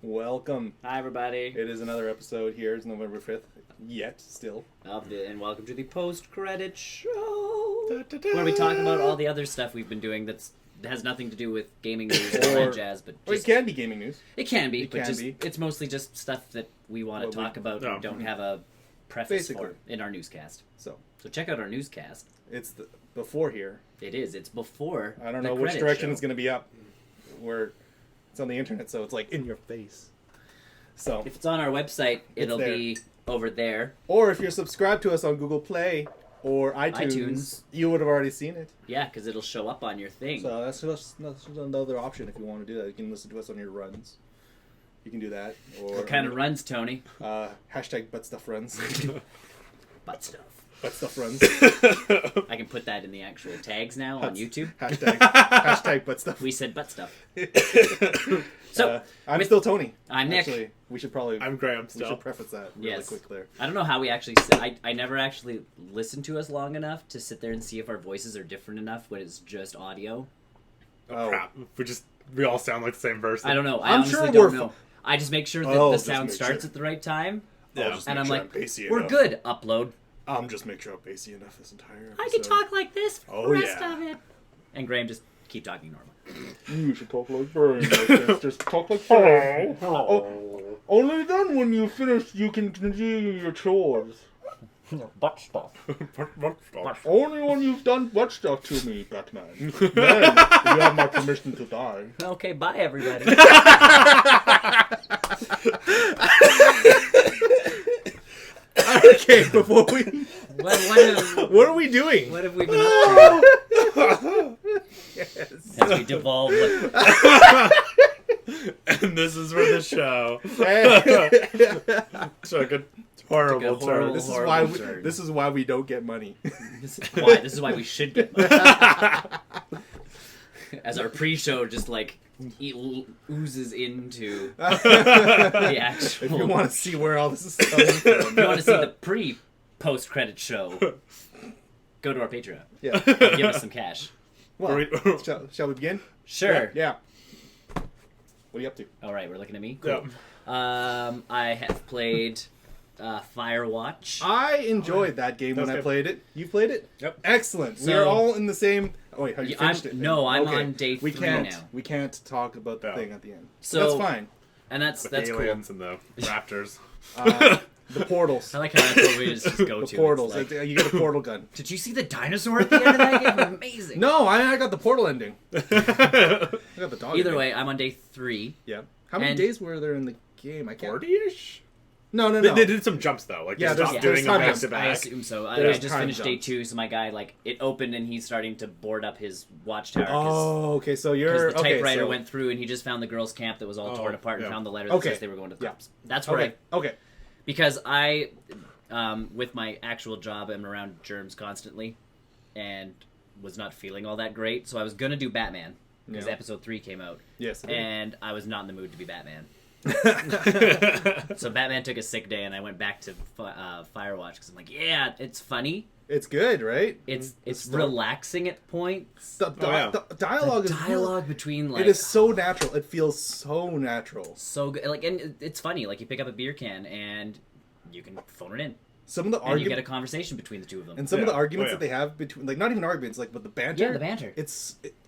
Welcome. Hi, everybody. It is another episode here. It's November 5th. Still. And welcome to the post-credit show, where we talk about all the other stuff we've been doing that has nothing to do with gaming news and all that jazz. But it can be gaming news. It can be, but it's mostly just stuff that we want to talk about and don't have a preface for in our newscast. So check out our newscast. It's before here. It is. It's before. I don't know which direction it's going to be up. It's on the internet, so it's like in your face. So if it's on our website, it'll be over there. Or if you're subscribed to us on Google Play or iTunes. You would have already seen it. Yeah, because it'll show up on your thing. So that's just another option if you want to do that. You can listen to us on your runs. You can do that. Or what kind of runs, Tony? Hashtag butt stuff runs. Butt stuff. Butt stuff runs. I can put that in the actual tags now on YouTube. Hashtag butt stuff. We said butt stuff. So I'm still Tony. I'm Nick. Actually, I'm Graham still. We should preface that really quick there. I don't know how we actually said. I never actually listened to us long enough to sit there and see if our voices are different enough when it's just audio. Oh crap! We all sound like the same person. I don't know. I I'm honestly sure don't know. I just make sure that the sound starts at the right time. Yeah. And I'm like, we're good. Upload. I'm just make sure I'm bassy enough this entire episode. I can talk like this for the rest of it. And Graham, just keep talking normal. You should talk like BrNN. Just talk like BrNN. Oh, only then when you finish you can do your chores. Butt stuff. Only when you've done butt stuff to me, Batman. Then you have my permission to die. Okay, bye everybody. Okay, before we... What are we doing? What have we been up to? Yes. As we devolve. And this is for the show. Took a horrible turn. This is why we don't get money. This is why we should get money. As our pre-show just oozes into the actual. If you want to see where all this is coming from, if you want to see the pre-post-credit show, go to our Patreon. Yeah, and give us some cash. Well, shall we begin? Sure. Yeah. What are you up to? All right, we're looking at me. Cool. I have played Firewatch. I enjoyed that game when I played it. You played it? Yep. Excellent. We're all in the same... Oh, wait, have you finished it? No, I'm on day 3 now. We can't talk about the thing at the end. So that's fine. And that's aliens cool. And the raptors. The portals. I like how that's what we just go to. The portals. You get a portal gun. Did you see the dinosaur at the end of that game? Amazing. No, I got the portal ending. I got the dog Either ending. way, I'm on day 3. Yeah. How many days were there in the game? I can't... 40-ish? No. They did some jumps, though. Doing them back to back. I assume so. I just finished day 2, so my guy, it opened and he's starting to board up his watchtower. Oh, okay, so you're... Because the typewriter went through and he just found the girls' camp that was all torn apart and found the letter that says they were going to the cops. That's where Okay. Because I, with my actual job, am around germs constantly and was not feeling all that great, so I was going to do Batman because episode 3 came out. Yes. And I was not in the mood to be Batman. So Batman took a sick day and I went back to Firewatch because I'm like, yeah, it's funny. It's good, right? It's relaxing at points. The dialogue between it is so natural. It feels so natural. So good. And it's funny. You pick up a beer can and you can phone it in. Some of the arguments, you get a conversation between the two of them. And some of the arguments that they have between, not even arguments, but the banter. Yeah, the banter.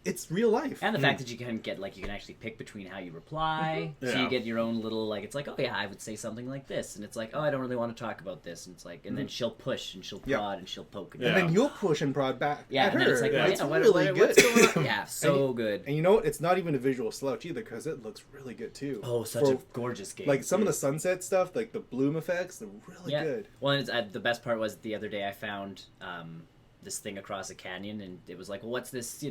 It's real life. And the fact that you can get, you can actually pick between how you reply. So you get your own little, it's like, oh yeah, I would say something like this. And it's like, oh, I don't really want to talk about this. And it's like, and then she'll push and she'll prod and she'll poke. And then you'll push and prod back at her. And then it's like, it's really good. What's going on? Yeah, so good. And you know what? It's not even a visual slouch either because it looks really good too. Oh, such a gorgeous game. Some of the sunset stuff, the bloom effects, they're really good. Well, and the best part was the other day I found this thing across a canyon and it was like, well, what's this,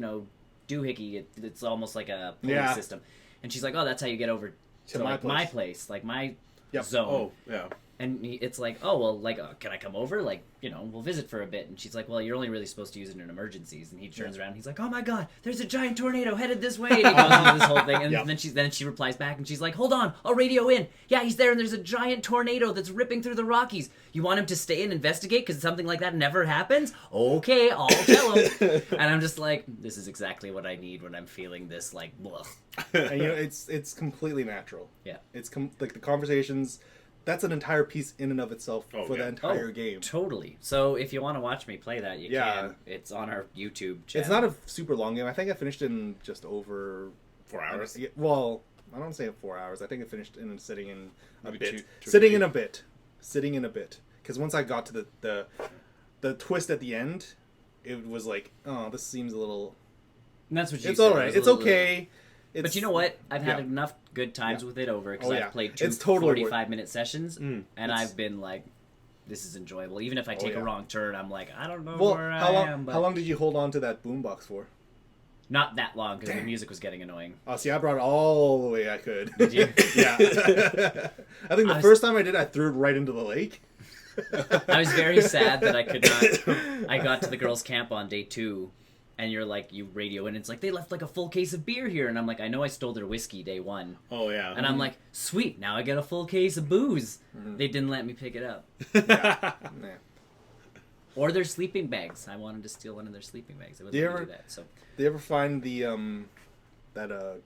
doohickey? It's almost like a pulley system. And she's like, oh, that's how you get over to my place, my zone. Oh, yeah. And it's like, oh, well, like, can I come over? Like, we'll visit for a bit. And she's like, well, you're only really supposed to use it in emergencies. And he turns around and he's like, oh my god, there's a giant tornado headed this way. And he goes into this whole thing. And then she replies back and she's like, hold on, I'll radio in. Yeah, he's there and there's a giant tornado that's ripping through the Rockies. You want him to stay and investigate because something like that never happens? Okay, I'll tell him. And I'm just like, this is exactly what I need when I'm feeling this, like, blah. And it's completely natural. Yeah. It's like the conversations. That's an entire piece in and of itself for the entire game. Totally. So if you want to watch me play that, you can. It's on our YouTube channel. It's not a super long game. I think I finished in just over 4 hours. Well, I don't say 4 hours. I think I finished in sitting in a Maybe bit. two Sitting in a bit. Because once I got to the twist at the end, it was like, oh, this seems a little... And that's what you It's said. all right. It's okay. But you know what? I've had enough good times with it over because I've played two it's totally 45-minute sessions, and I've been like, this is enjoyable. Even if I take a wrong turn, I'm like, I don't know where I am. But how long did you hold on to that boombox for? Not that long because the music was getting annoying. Oh, see, I brought it all the way I could. Did you? Yeah. I think the first time I did, I threw it right into the lake. I was very sad that I could not. I got to the girls' camp on day 2. And you're like, you radio in, and it's like, they left like a full case of beer here. And I'm like, I know I stole their whiskey day 1. Oh, yeah. And I'm like, sweet, now I get a full case of booze. They didn't let me pick it up. Yeah. Or their sleeping bags. I wanted to steal one of their sleeping bags. I wasn't going to do that. So. Do you ever find the that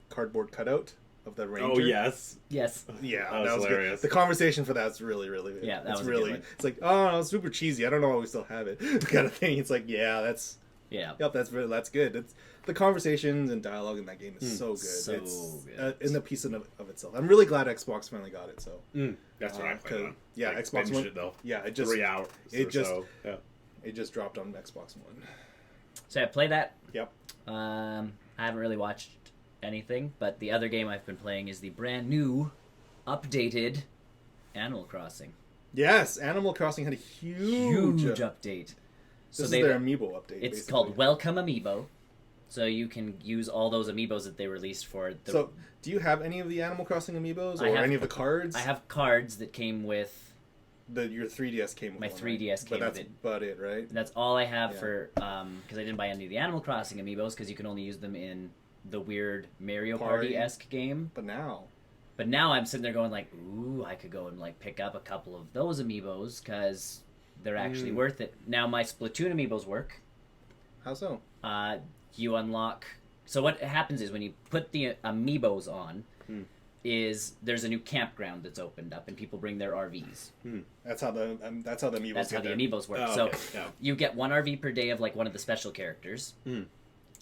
cardboard cutout of the ranger? Oh, yes. Yes. Yeah, that was hilarious. good. The conversation for that's really, really good. Yeah, that was really. a good one. It's like, oh, it's super cheesy. I don't know why we still have it, kind of thing. It's like, yeah, that's. Yeah. Yep, that's good. It's the conversations and dialogue in that game is so good. So it's good. In the piece of itself. I'm really glad Xbox finally got it. So That's what I played on. Yeah, like, Xbox One. it though. Yeah, it just 3 hours. It just dropped on Xbox One. So I play that. Yep. I haven't really watched anything, but the other game I've been playing is the brand new, updated Animal Crossing. Yes, Animal Crossing had a huge update. So this is their amiibo update. It's basically. called Welcome Amiibo. So you can use all those amiibos that they released for. So, do you have any of the Animal Crossing amiibos or any of the cards? I have cards that came with. Your 3DS came with my 3DS came with it. But it, right? That's all I have for because I didn't buy any of the Animal Crossing amiibos because you can only use them in the weird Mario Party-esque game. But now I'm sitting there going like, ooh, I could go and like pick up a couple of those amiibos because they're actually worth it. Now my Splatoon amiibos work. How so? You unlock. So what happens is when you put the amiibos on, is there's a new campground that's opened up and people bring their RVs. That's how the amiibos. That's how the amiibos work. Oh, so okay. Yeah. you get 1 RV per day of like one of the special characters, and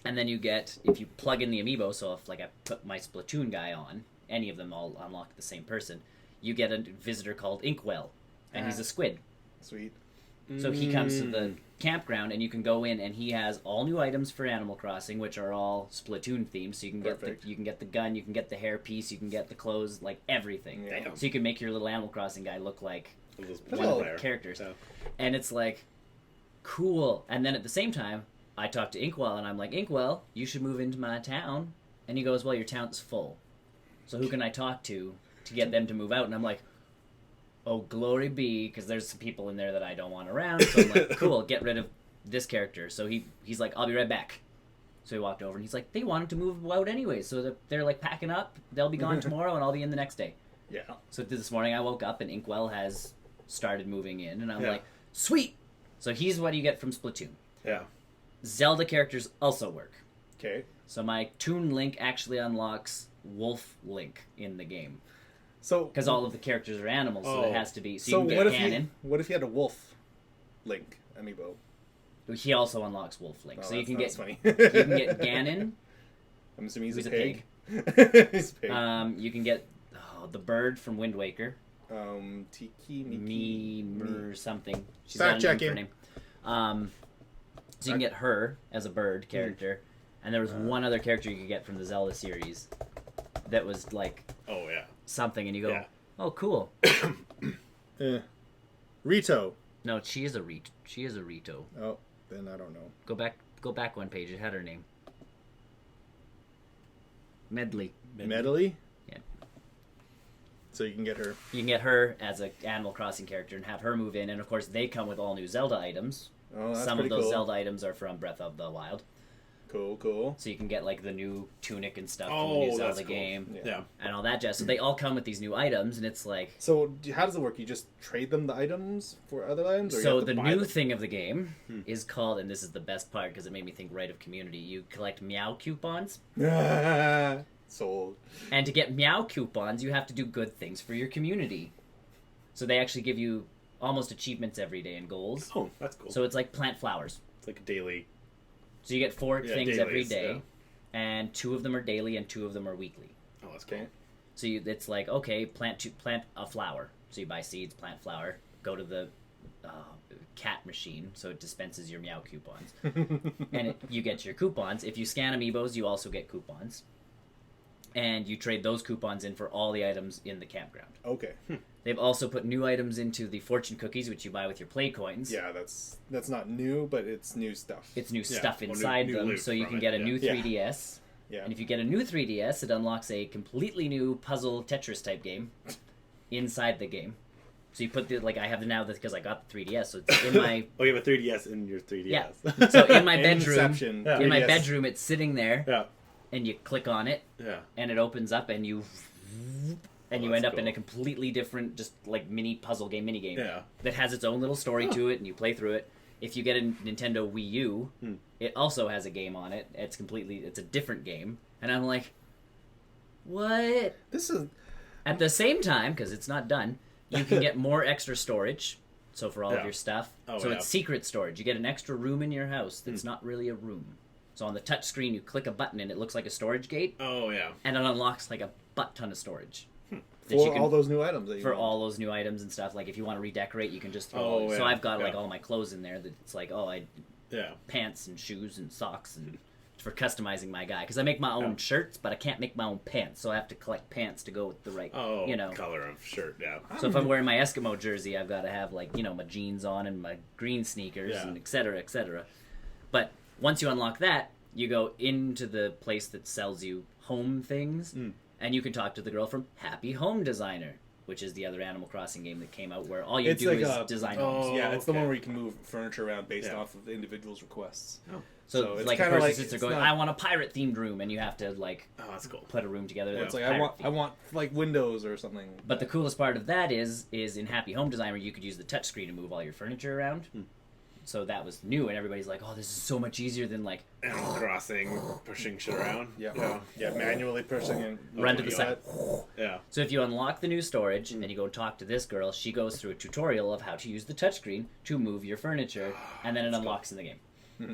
then you get if you plug in the amiibo. So if like I put my Splatoon guy on, any of them all unlock the same person. You get a visitor called Inkwell, and he's a squid. Sweet. So he comes to the campground, and you can go in, and he has all new items for Animal Crossing, which are all Splatoon themed. So you can get the gun, you can get the hairpiece, you can get the clothes, like everything. Yeah. So you can make your little Animal Crossing guy look like one Hello. of the characters, and it's like cool. And then at the same time, I talk to Inkwell, and I'm like, Inkwell, you should move into my town. And he goes, well, your town's full. So who can I talk to get them to move out? And I'm like, oh, glory be, because there's some people in there that I don't want around. So I'm like, cool, get rid of this character. So he's like, I'll be right back. So he walked over, and he's like, they wanted to move out anyway. So they're like packing up. They'll be gone tomorrow, and I'll be in the next day. Yeah. So this morning I woke up, and Inkwell has started moving in, and I'm like, sweet. So he's what you get from Splatoon. Yeah. Zelda characters also work. Okay. So my Toon Link actually unlocks Wolf Link in the game. So because all of the characters are animals, so it has to be. So you what can get Ganon. What if you had a wolf Link amiibo? He also unlocks Wolf Link, so you can get funny. you can get Ganon. I'm assuming he's who's a pig. He's a pig. You can get the bird from Wind Waker. Tiki Me something. She's Fact got a checking. name. So you can get her as a bird character, and there was one other character you could get from the Zelda series that was like something, and you go, oh, cool. Rito. No, she is a Rito. Oh, then I don't know. Go back one page. It had her name. Medley. Medley? Yeah. So you can get her. You can get her as an Animal Crossing character and have her move in, and of course they come with all new Zelda items. Oh, that's Some of pretty those cool. Zelda items are from Breath of the Wild. Cool. So you can get like the new tunic and stuff from the Oh, new that's Zelda cool. game Yeah. and all that jazz. So they all come with these new items, and it's like So how does it work? You just trade them the items for other items? Or you so have to the buy new them? thing of the game is called, and this is the best part because it made me think right of Community. You collect Meow coupons, Sold. and to get Meow coupons, you have to do good things for your community. So they actually give you almost achievements every day and goals. Oh, that's cool. So it's like plant flowers. It's like a daily. So you get 4 Yeah, things every dailies, day, yeah. and 2 of them are daily and 2 of them are weekly. Oh, that's cool. Okay. So it's like, okay, plant a flower. So you buy seeds, plant flower, go to the cat machine, so it dispenses your Meow coupons, and you get your coupons. If you scan amiibos, you also get coupons, and you trade those coupons in for all the items in the campground. Okay. They've also put new items into the fortune cookies, which you buy with your play coins. Yeah, that's not new, but it's new stuff. It's new Yeah, stuff well, inside new them, loot so you from can it, get a yeah. new Yeah. 3DS. Yeah. And if you get a new 3DS, it unlocks a completely new puzzle Tetris type game inside the game. So you put the I have now because I got the 3DS, so it's in my Oh, you have a 3DS in your 3DS. Yeah. So in my bedroom, Inception. Yeah. in my 3DS. bedroom, it's sitting there, Yeah. and you click on it, Yeah. and it opens up, and you Oh, end that's up in a cool. completely different, just like mini puzzle game, mini game Yeah. that has its own little story to it, and you play through it. If you get a Nintendo Wii U, it also has a game on it. It's a different game, and I'm like, what? This is At the same time, because it's not done, you can get more extra storage. So for all Yeah. of your stuff, Oh, so yeah. it's secret storage. You get an extra room in your house that's not really a room. So on the touch screen, you click a button and it looks like a storage gate, Oh, yeah. and it unlocks like a butt ton of storage. That for you can- all those new items. That you for want. all those new items and stuff. Like if you want to redecorate, you can just throw. Oh, So yeah, I've got like yeah. all my clothes in there. That it's like Yeah. pants and shoes and socks and for customizing my guy because I make my own Yeah. shirts, but I can't make my own pants, so I have to collect pants to go with the right. Oh, you know. color of shirt, yeah. So if I'm wearing my Eskimo jersey, I've got to have my jeans on and my green sneakers Yeah. and et cetera, et cetera. But once you unlock that, you go into the place that sells you home things, and you can talk to the girl from Happy Home Designer, which is the other Animal Crossing game that came out where all you It's do like is a- design oh, homes. Yeah, it's the okay. one where you can move furniture around based Yeah. off of the individual's requests. So it's like a kinda person like- sits there it's going, not- "I want a pirate themed room," and you have to Oh, that's cool. put a room together. It's that's like pirate I themed. want like windows or something. But the coolest part of that is in Happy Home Designer you could use the touchscreen to move all your furniture around. So that was new, and everybody's like, "Oh, this is so much easier than like Animal Crossing, pushing shit around. Yeah, manually pushing and run to the my side." Yeah. So if you unlock the new storage and then you go talk to this girl, she goes through a tutorial of how to use the touchscreen to move your furniture, and then it unlocks in the game.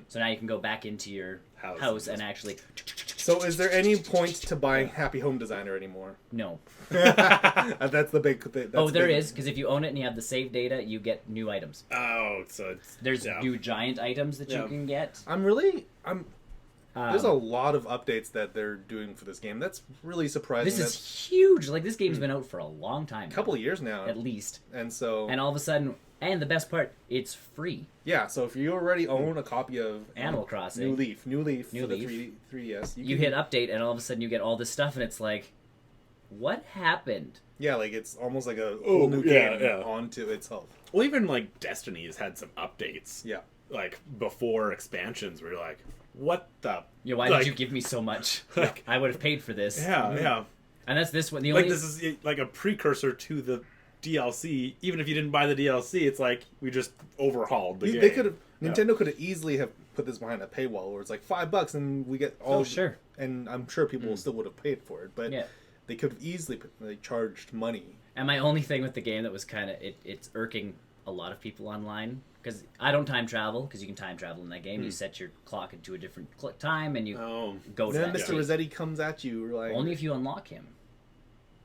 So now you can go back into your house and actually. So is there any point to buying Happy Home Designer anymore? No. That's the big thing. Oh, there is, because if you own it and you have the save data, you get new items. Oh, so it's... There's yeah. new giant items that you Yeah. can get. There's a lot of updates that they're doing for this game. That's really surprising. This That's is huge. Like, this game's been out for a long time. a couple of years now, At least. and so And all of a sudden, and the best part, it's free. yeah. So if you already own a copy of Animal Crossing. New Leaf for the Leaf. 3DS, You hit update, and all of a sudden you get all this stuff, and it's like, what happened? yeah, like it's almost like a whole new yeah, game yeah. onto itself. Well, even, like, Destiny has had some updates. Yeah. Like, before expansions, where you're like, what the... Yeah, why like, did you give me so much? Like, I would have paid for this. yeah, yeah. And that's this one. The Like, only this is, like, a precursor to the DLC. Even if you didn't buy the DLC, it's like, we just overhauled the game. They could have Nintendo could have easily have put this behind a paywall where it's like $5 and we get all. Oh, sure. And I'm sure people still would have paid for it, but Yeah. they could have easily charged money. And my only thing with the game that was kind of it's irking a lot of people online because I don't time travel because you can time travel in that game. You set your clock into a different time and you Oh. go to Then that Mr. state. Rossetti comes at you like Only if you unlock him.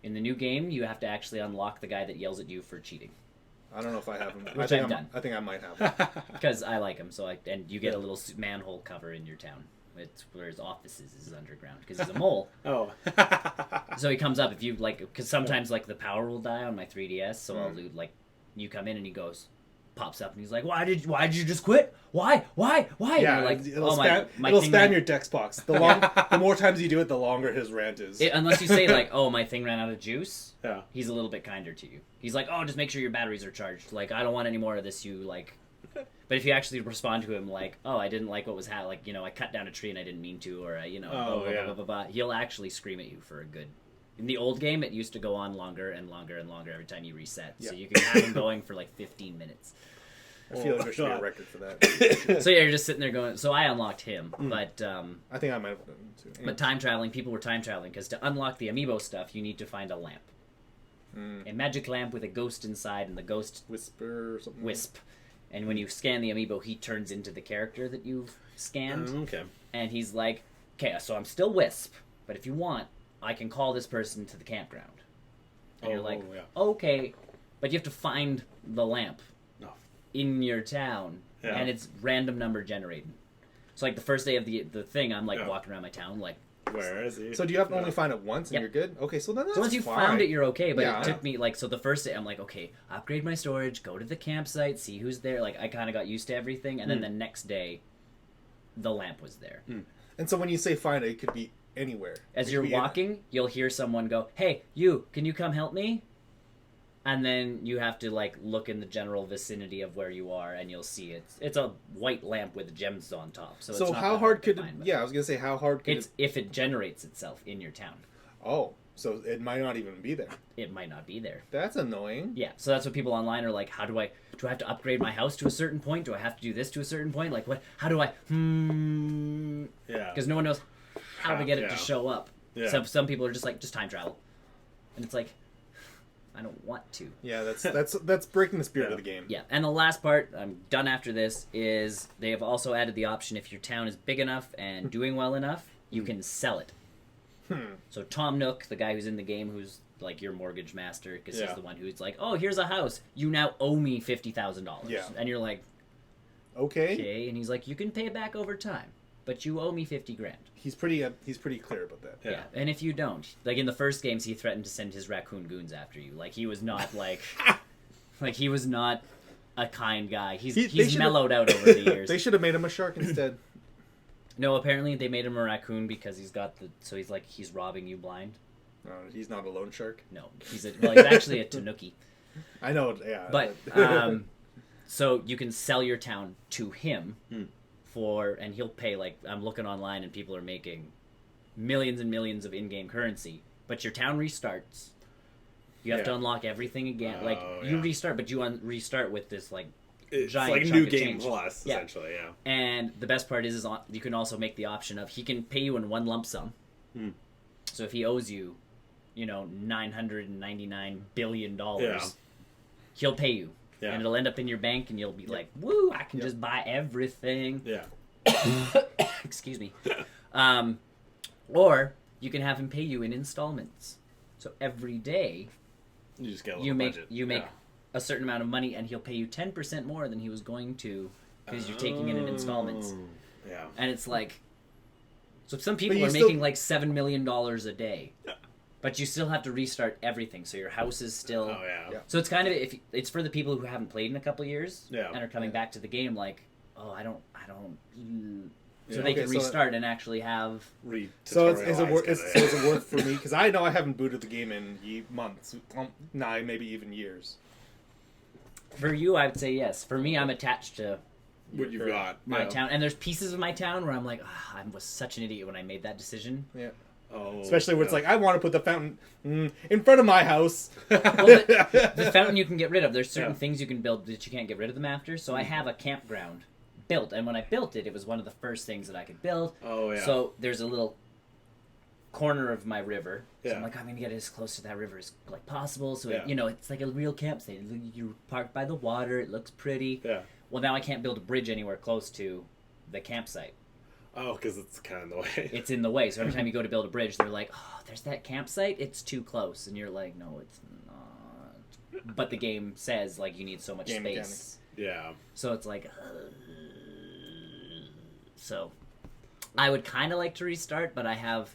In the new game, you have to actually unlock the guy that yells at you for cheating. I don't know if I have him. Which I I've think done. I think I might have him. Because I like him, and you get a little manhole cover in your town. It's where his offices is underground because he's a mole. Oh. So he comes up if you like, because sometimes like the power will die on my 3DS, so I'll do like, you come in and he goes, pops up and he's like, why did you just quit? Why? And Yeah, you're like, it'll oh, span, my it'll thing span ran- your dex box. The more times you do it, the longer his rant is. Unless you say like, oh, my thing ran out of juice. Yeah. He's a little bit kinder to you. He's like, oh, just make sure your batteries are charged. Like, I don't want any more of this. You like. But if you actually respond to him like, oh, I didn't like what was like, I cut down a tree and I didn't mean to, or blah, blah, blah, he'll actually scream at you for a good. In the old game, it used to go on longer and longer and longer every time you reset. So you can have him going for like 15 minutes. I feel like there should be a record for that. So yeah, you're just sitting there going. So I unlocked him, but I think I might have done it too. but time traveling, people were time traveling because to unlock the amiibo stuff, you need to find a lamp, a magic lamp with a ghost inside, and the ghost Whisper or something. wisp. And when you scan the amiibo, he turns into the character that you've scanned. Okay. And he's like, okay, so I'm still Wisp, but if you want, I can call this person to the campground. And you're like, okay, but you have to find the lamp in your town, and it's random number generated. So like the first day of the thing, I'm like walking around my town, like, where is he? So do you have to only find it once and Yep. you're good? Okay, so then that's so once you fine. found it, you're okay. But Yeah. it took me so the first day, I'm like, okay, upgrade my storage, go to the campsite, see who's there. Like I kind of got used to everything, and then the next day, the lamp was there. And so when you say find it, it could be anywhere. As It you're could be walking, you'll hear someone go, "Hey, you, can you come help me?" And then you have to like look in the general vicinity of where you are, and you'll see it's a white lamp with gems on top. So it's not how that hard to could find, but I was gonna say how hard could it's if it generates itself in your town. Oh, so it might not even be there. It might not be there. That's annoying. Yeah, so that's what people online are like. How do I have to upgrade my house to a certain point? Do I have to do this to a certain point? Like what? How do I? Yeah. Because no one knows how to get it to Yeah. show up. Yeah. Some people are just like, just time travel, and it's like, I don't want to. Yeah, that's breaking the spirit Yeah. of the game. Yeah, and the last part, I'm done after this, is they have also added the option if your town is big enough and doing well enough, you can sell it. So Tom Nook, the guy who's in the game, who's like your mortgage master, because he's the one who's like, oh, here's a house, you now owe me $50,000. Yeah. And you're like, Okay. okay, and he's like, you can pay it back over time, but you owe me 50 grand. He's pretty clear about that. Yeah. And if you don't, like in the first games, he threatened to send his raccoon goons after you. Like he was not like, like he was not a kind guy. He's mellowed out over the years. They should have made him a shark instead. No, apparently they made him a raccoon because he's robbing you blind. No, he's not a loan shark. No, he's actually a tanuki. I know, yeah. But so you can sell your town to him and he'll pay, like, I'm looking online and people are making millions and millions of in-game currency, but your town restarts. You have to unlock everything again. You restart, but you restart with this like It's giant like chunk new of game change. plus, Yeah. essentially, yeah. And the best part is you can also make the option of he can pay you in one lump sum. So if he owes you, $999 billion, he'll pay you. Yeah. And it'll end up in your bank, and you'll be like, woo, I can just buy everything. Yeah. Excuse me. Or you can have him pay you in installments. So every day You just get a little you make budget. a certain amount of money, and he'll pay you 10% more than he was going to because you're taking it in installments. Yeah. And it's like, so some people you are still- making like $7 million a day. But you still have to restart everything, so your house is still. Oh yeah. So it's kind of it's for the people who haven't played in a couple years Yeah. and are coming back to the game like, oh, I don't. So Yeah. they Okay, can so- restart and actually have. So is it Tutorialized worth for me? Because I know I haven't booted the game in months, maybe even years. For you, I would say yes. For me, I'm attached to what you've got. my yeah. town, and there's pieces of my town where I'm like, I was such an idiot when I made that decision. Yeah. Oh, Especially where it's like, I want to put the fountain in front of my house. Well, the fountain you can get rid of. There's certain Yeah. things you can build that you can't get rid of them after. So I have a campground built, and when I built it, it was one of the first things that I could build. Oh yeah. So there's a little corner of my river. So Yeah. I'm like, I'm gonna get as close to that river as like possible. So Yeah. it's like a real campsite. You park by the water. It looks pretty. Yeah. Well, now I can't build a bridge anywhere close to the campsite. Oh, because it's kind of in the way. It's in the way. So every time you go to build a bridge, they're like, oh, there's that campsite. It's too close. And you're like, no, it's not. But the game says, like, you need so much Game space. mechanics. Yeah. So it's like, so I would kind of like to restart, but I have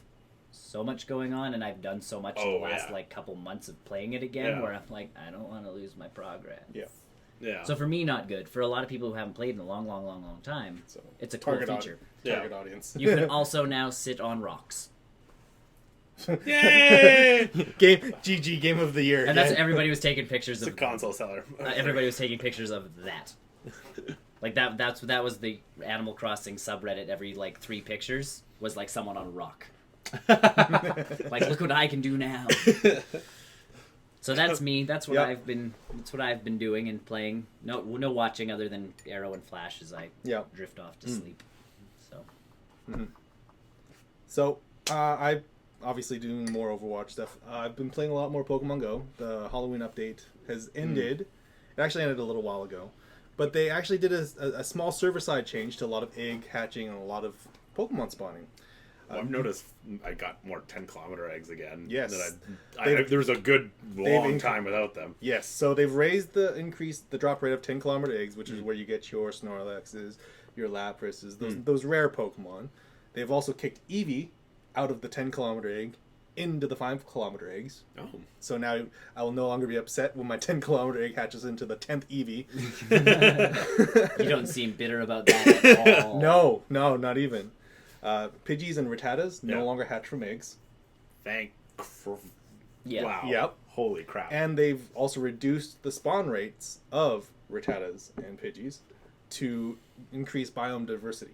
so much going on, and I've done so much the last, like, couple months of playing it again, Yeah. where I'm like, I don't want to lose my progress. Yeah. Yeah. So for me, not good. For a lot of people who haven't played in a long, long, long, long time, So it's a cool target feature. target audience. You can also now sit on rocks. Yay! Game of the year. And that's everybody was taking pictures It's a of. console seller. Everybody was taking pictures of that. Like that was the Animal Crossing subreddit. Every like 3 pictures was like someone on a rock. Like, look what I can do now. So that's me. That's what Yep. I've been. That's what I've been doing and playing. No watching other than Arrow and Flash as I Yep. drift off to sleep. So So, I obviously doing more Overwatch stuff. I've been playing a lot more Pokemon Go. The Halloween update has ended. It actually ended a little while ago. But they actually did a small server-side change to a lot of egg hatching and a lot of Pokemon spawning. Well, I've noticed I got more 10-kilometer eggs again. Yes. That there was a good long time without them. Yes, so they've raised the drop rate of 10-kilometer eggs, which is where you get your Snorlaxes, your Laprases, those rare Pokemon. They've also kicked Eevee out of the 10-kilometer egg into the 5-kilometer eggs. Oh. So now I will no longer be upset when my 10-kilometer egg hatches into the 10th Eevee. you don't seem bitter about that at all. No, not even. Pidgeys and Rattatas Yeah. no longer hatch from eggs. Yeah. Wow. Yep. Holy crap. And they've also reduced the spawn rates of Rattatas and Pidgeys to increase biome diversity.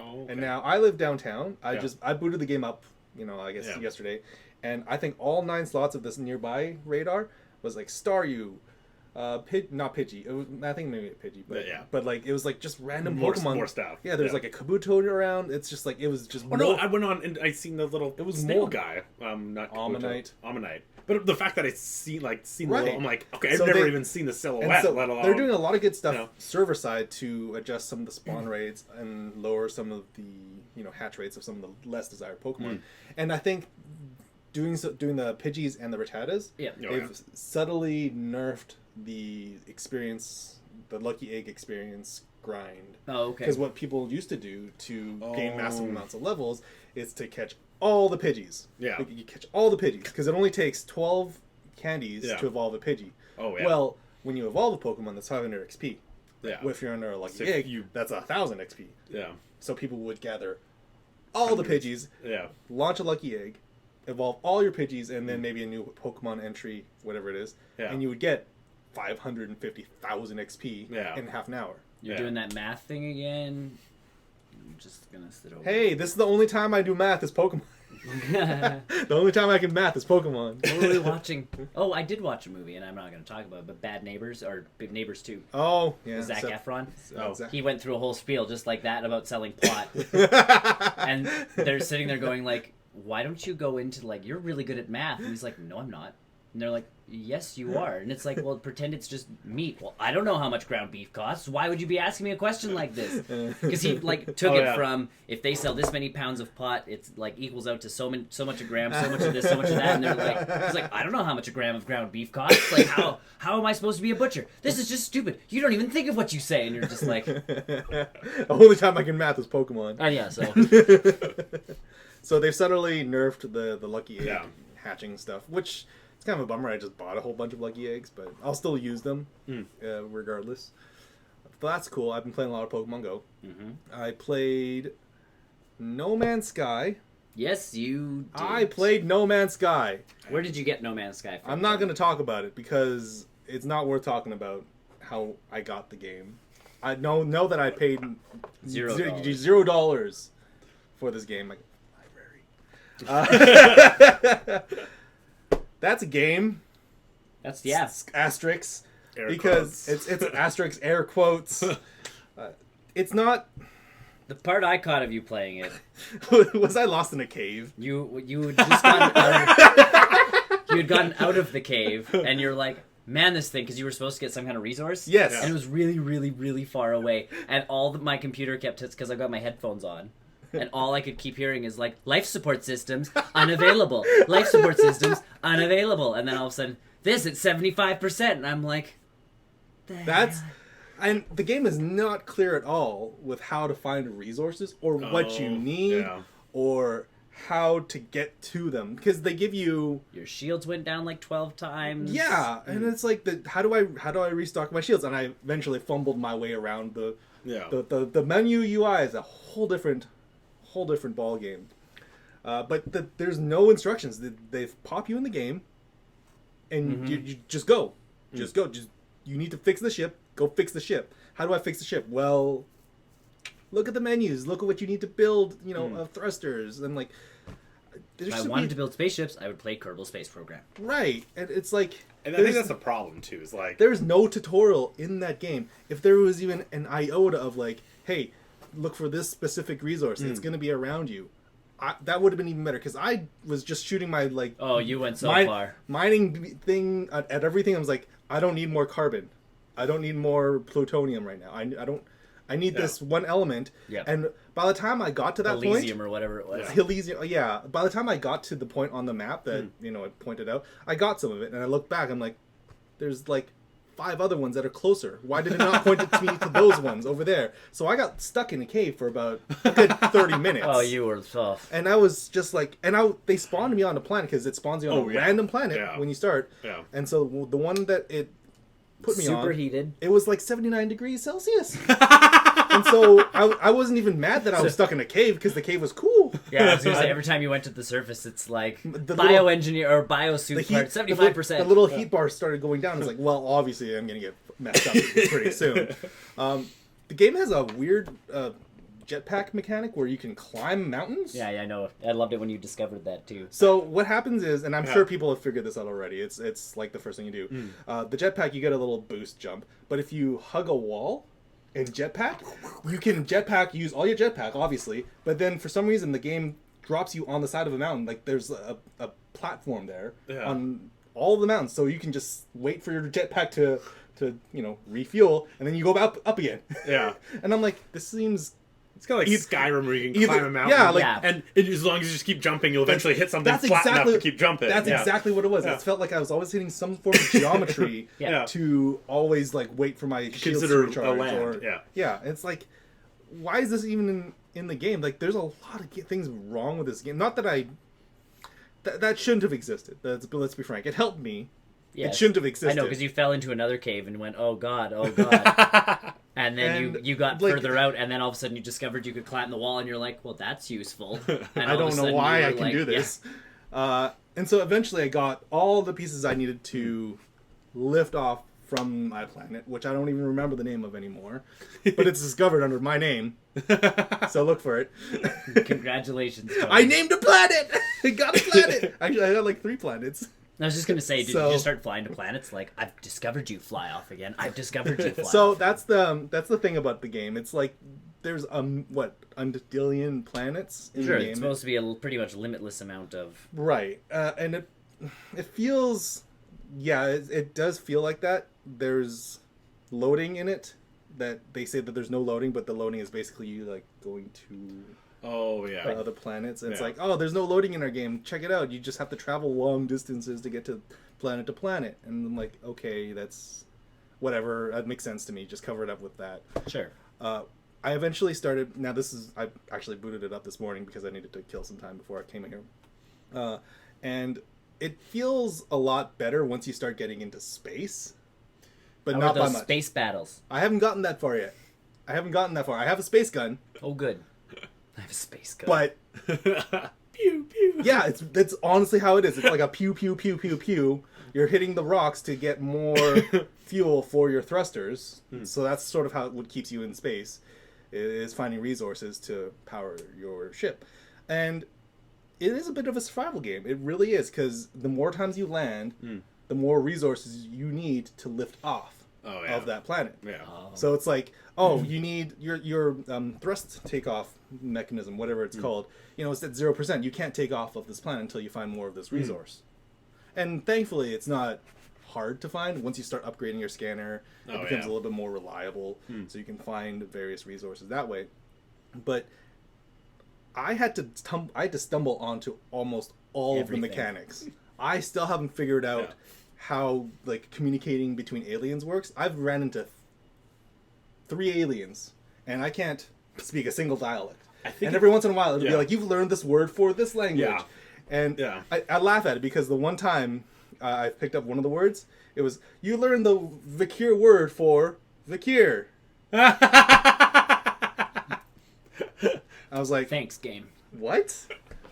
Oh, okay. And now I live downtown. I Yeah. booted the game up, yesterday, and I think all 9 slots of this nearby radar was like Staryu, not Pidgey. It was, I think maybe a Pidgey, but Yeah. but like it was like just random More Pokemon. stuff. Yeah, there's Yeah. like a Kabuto around. It's just like it was just. Oh no! I went on and I seen the little It was snail more- guy. Not Ammonite. Ammonite. But the fact that I seen the Right. little, I'm like, okay, I've So never they- even seen the And silhouette. so let alone they're doing a lot of good stuff you know. server side to adjust some of the spawn rates and lower some of the hatch rates of some of the less desired Pokemon. And I think doing the Pidgeys and the Rattatas, Yeah. Oh, they've yeah. subtly nerfed the experience, the Lucky Egg experience grind. Oh, okay. Because what people used to do to gain massive Oh. amounts of levels is to catch all the Pidgeys. Yeah. Like, you catch all the Pidgeys because it only takes 12 candies Yeah. to evolve a Pidgey. Oh yeah. Well, when you evolve a Pokemon, that's 500 XP. yeah. If you're under a Lucky So Egg, you- that's 1,000 XP. Yeah. So people would gather all the Pidgeys, Yeah. launch a Lucky Egg, evolve all your Pidgeys, and then maybe a new Pokemon entry, whatever it is, Yeah. and you would get 550,000 XP Yeah. in half an hour. You're Yeah. doing that math thing again. I'm just gonna sit over. Hey, this is the only time I do math is Pokemon. The only time I can math is Pokemon. What were we watching? Oh, I did watch a movie, and I'm not going to talk about it, but Bad Neighbors, or Big Neighbors 2. Oh, yeah. Zac so- Efron. Oh. Zac- He went through a whole spiel just like that about selling pot. And they're sitting there going like, why don't you go into like, you're really good at math? And he's like, no, I'm not. And they're like, yes, you are. And it's like, well, pretend it's just meat. Well, I don't know how much ground beef costs. Why would you be asking me a question like this? Because he like took Oh, it yeah. from, if they sell this many pounds of pot, it's like equals out to so much a gram, so much of this, so much of that. And they're like, he's like, I don't know how much a gram of ground beef costs. Like, how am I supposed to be a butcher? This is just stupid. You don't even think of what you say. And you're just like, The only time I can math is Pokemon. oh yeah, so. So they've subtly nerfed the Lucky Egg Yeah. hatching stuff, which it's kind of a bummer. I just bought a whole bunch of Lucky Eggs, but I'll still use them regardless. But that's cool. I've been playing a lot of Pokemon Go. Mm-hmm. I played No Man's Sky. Yes, you did. I played No Man's Sky. Where did you get No Man's Sky from? I'm not going to talk about it because it's not worth talking about how I got the game. I know that I paid $0 for this game. Like, library. That's a game. That's, yeah. Asterisks. Air Because quotes. it's asterisks, air quotes. It's not. The part I caught of you playing it, Was I lost in a cave? you had just gotten out you had gotten out of the cave, and you're like, man, this thing, because you were supposed to get some kind of resource. Yes. And it was really, really, really far away, and my computer kept hits because I got my headphones on. And all I could keep hearing is like, life support systems unavailable. Life support systems unavailable. And then all of a sudden, this at 75%. And I'm like, That's. And the game is not clear at all with how to find resources or what you need yeah. or how to get to them because they give you Your shields went down like 12 times. yeah, and it's like how do I restock my shields? And I eventually fumbled my way around the menu UI is a whole different ball game. But there's no instructions. They pop you in the game, and you just go, just go. Just you need to fix the ship. Go fix the ship. How do I fix the ship? Well, look at the menus. Look at what you need to build. Thrusters and like. If I wanted to build spaceships, I would play Kerbal Space Program. Right, and it's like. And I think that's a problem too. Is like there's no tutorial in that game. If there was even an iota of like, hey, look for this specific resource. It's going to be around you. That would have been even better because I was just shooting my like. Oh, you went so far. Mining thing at everything. I was like, I don't need more carbon. I don't need more plutonium right now. I don't. I need this one element. Yeah. And by the time I got to that point, Elysium or whatever it was. Elysium, yeah. By the time I got to the point on the map that I pointed out, I got some of it, and I looked back. I'm like, there's like 5 other ones that are closer. Why did it not point it to me to those ones over there? So I got stuck in a cave for about a good 30 minutes. Oh, you were tough. And I was just like, they spawned me on a planet because it spawns you on a random planet when you start. Yeah. And so the one that it put me on, superheated. it was like 79 degrees Celsius. And so I wasn't even mad that I was stuck in a cave because the cave was cool. Yeah, I was gonna say every time you went to the surface, it's like The bioengineer or biosuit part 75%. The little heat bar started going down. It's like, well, obviously I'm gonna get messed up pretty soon. The game has a weird jetpack mechanic where you can climb mountains. Yeah, I know. I loved it when you discovered that too. So what happens is, and I'm sure people have figured this out already. It's like the first thing you do. The jetpack, you get a little boost jump, but if you hug a wall. In jetpack, you can use all your jetpack, obviously, but then for some reason the game drops you on the side of a mountain. Like there's a platform there on all of the mountains, so you can just wait for your jetpack to refuel, and then you go up again. Yeah. And I'm like, this seems. It's kind of like Skyrim where you can climb a mountain. Yeah, like, and as long as you just keep jumping, you'll eventually hit something flat enough to keep jumping. That's exactly what it was. It felt like I was always hitting some form of geometry to always like wait for my shields to recharge. A land. Yeah. It's like, why is this even in the game? Like, there's a lot of things wrong with this game. Not that that shouldn't have existed. Let's be frank. It helped me. Yes. It shouldn't have existed. I know, because you fell into another cave and went, oh god, oh god. And then you got further out, and then all of a sudden you discovered you could climb the wall, and you're like, well, that's useful. And I don't know why I can do this. Yeah. And so eventually I got all the pieces I needed to lift off from my planet, which I don't even remember the name of anymore. But it's discovered under my name. So look for it. Congratulations, Tony. I named a planet! I got a planet! Actually, I got like 3 planets. I was just going to say, did you just start flying to planets? Like, I've discovered you, fly off again. I've discovered you, fly so off. that's the thing about the game. It's like, there's, a billion planets in the game. It's supposed to be a pretty much limitless amount of... Right. And it feels... Yeah, it does feel like that. There's loading in it. That they say that there's no loading, but the loading is basically you, like, going to... other planets. And it's like, oh, there's no loading in our game. Check it out. You just have to travel long distances to get to planet. And I'm like, okay, that's whatever. That makes sense to me. Just cover it up with that. Sure. I eventually started. Now I actually booted it up this morning because I needed to kill some time before I came in here. And it feels a lot better once you start getting into space, but How not are those by much. Space battles. I haven't gotten that far yet. I have a space gun. Oh, good. I have a space gun. But pew pew. yeah, that's honestly how it is. It's like a pew pew pew pew pew. You're hitting the rocks to get more fuel for your thrusters. So that's sort of how it keeps you in space, is finding resources to power your ship. And it is a bit of a survival game. It really is, because the more times you land, the more resources you need to lift off of that planet. Yeah. So it's like, you need your thrust takeoff mechanism, whatever it's called. It's at 0%. You can't take off of this planet until you find more of this resource. And thankfully, it's not hard to find. Once you start upgrading your scanner, it becomes a little bit more reliable, so you can find various resources that way. But I had to stumble onto almost all of the mechanics. I still haven't figured out how like communicating between aliens works. I've ran into 3 aliens, and I can't speak a single dialect. I think and every once in a while it'll be yeah. like, you've learned this word for this language. Yeah. And Yeah. I laugh at it because the one time I picked up one of the words, it was, you learned the Vikir word for Vikir. I was like, Thanks, game. what?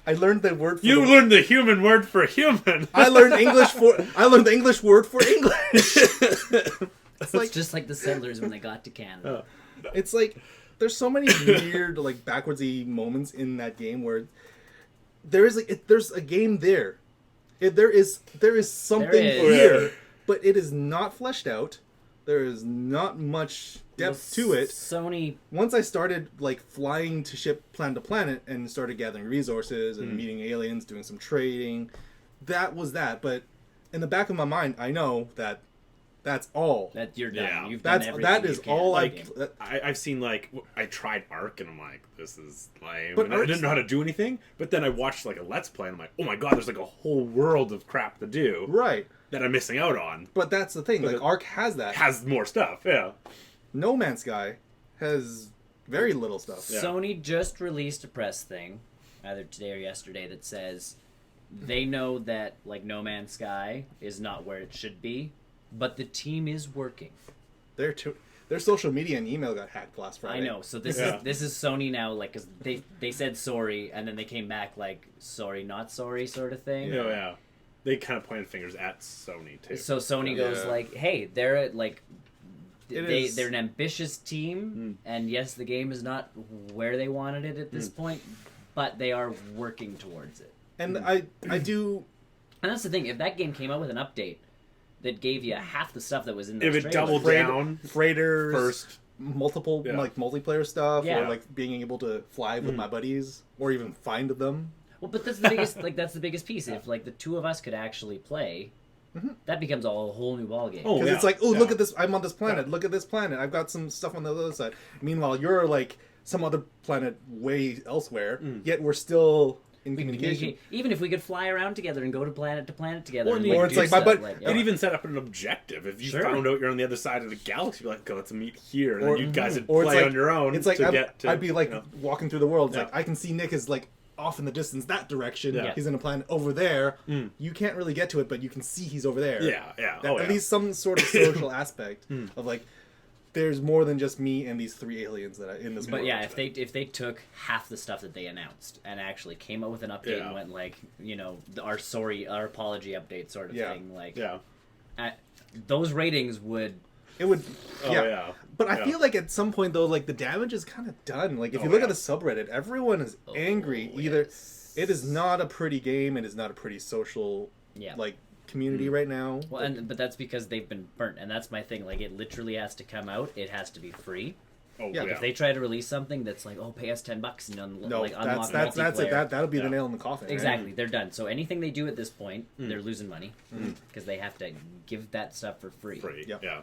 I learned the word for You the- learned the human word for human. I learned the English word for English. It's like, just like the settlers when they got to Canada. It's like there's so many weird like backwardsy moments in that game where there's a game there. There is something There is. here, but it is not fleshed out. There is not much depth to it. Sony. Once I started like flying to ship planet to planet and started gathering resources and meeting aliens, doing some trading, that was that. But in the back of my mind, I know that that's all. That you're done. Yeah. You've done everything That is you can all in the game. I've seen like I tried Ark and I'm like, this is lame. But And I didn't know how to do anything. But then I watched like a Let's Play and I'm like, oh my god, there's like a whole world of crap to do Right. that I'm missing out on. But that's the thing. But Like it Ark has that. has more stuff. Yeah. No Man's Sky has very little stuff. Yeah. Sony just released a press thing, either today or yesterday, that says they know that like No Man's Sky is not where it should be, but the team is working. Their social media and email got hacked last Friday. I know. So this Yeah. is Sony now, like, 'cause they said sorry, and then they came back like sorry, not sorry, sort of thing. Oh yeah. They kind of pointed fingers at Sony too. So Sony goes Yeah. like, hey, they're at, like. is- They're an ambitious team, and yes, the game is not where they wanted it at this point, but they are working towards it. And I do. And that's the thing. If that game came out with an update that gave you half the stuff that was in those if it trailers, doubled down Freighters, first. multiple Yeah. like multiplayer stuff, Yeah. or like being able to fly with my buddies, or even find them. well, but that's the biggest. Like that's the biggest piece. If like the two of us could actually play, that becomes a whole new ballgame. Oh, Because yeah. it's like, oh, Yeah. look at this! I'm on this planet. Look at this planet. I've got some stuff on the other side. Meanwhile, you're like some other planet way elsewhere. Yet we're still in We can communication. communicate. Even if we could fly around together and go to planet together, Or and, the- like, or it's do like my stuff, bud- It even set up an objective. If you Sure. found out you're on the other side of the galaxy, you'd be like, okay, let's meet here. And Or- then you guys would Or it's play like on your own It's like to get to... I'd be like you know. walking through the world. It's Yeah. like I can see Nick is like off in the distance that direction. Yeah. He's in a planet over there. You can't really get to it, but you can see he's over there. Yeah, yeah. That- Oh, at yeah. least some sort of social aspect of like there's more than just me and these three aliens that are in this But world. yeah, if they took half the stuff that they announced and actually came out with an update Yeah. and went like, you know, our apology update sort of Yeah. thing, like, Yeah. those ratings would. it would. Oh, yeah. But I Yeah. feel like at some point though, like the damage is kind of done. Like if you Oh, look yeah. at the subreddit, everyone is angry. Either yes. it is not a pretty game, it is not a pretty social Yeah. like community right now. Well, but that's because they've been burnt, and that's my thing. Like, it literally has to come out. It has to be free. Oh, Yeah, yeah. If they try to release something that's like, oh, pay us $10 and No, like unlock that's it. multiplayer. That'll be the Yeah. nail in the coffin. right? Exactly, they're done. So anything they do at this point, they're losing money because they have to give that stuff for free. Free. Yep. Yeah.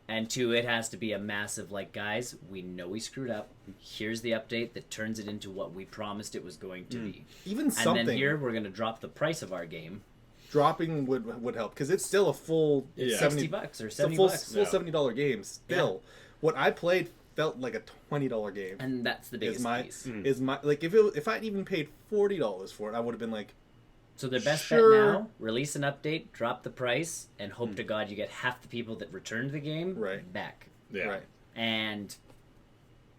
And two, it has to be a massive, like, guys, we know we screwed up. Here's the update that turns it into what we promised it was going to be. Even And something then here, we're going to drop the price of our game. dropping would help because it's still a full Yeah. $70 $60 or it's a $70. full Yeah. $70 game. Still, what I played felt like a $20 game. And that's the biggest Is my piece. is my like if I'd even paid $40 for it, I would have been like, So their best Sure. bet now, release an update, drop the price, and hope to God you get half the people that returned the game Right. back. Yeah. right, And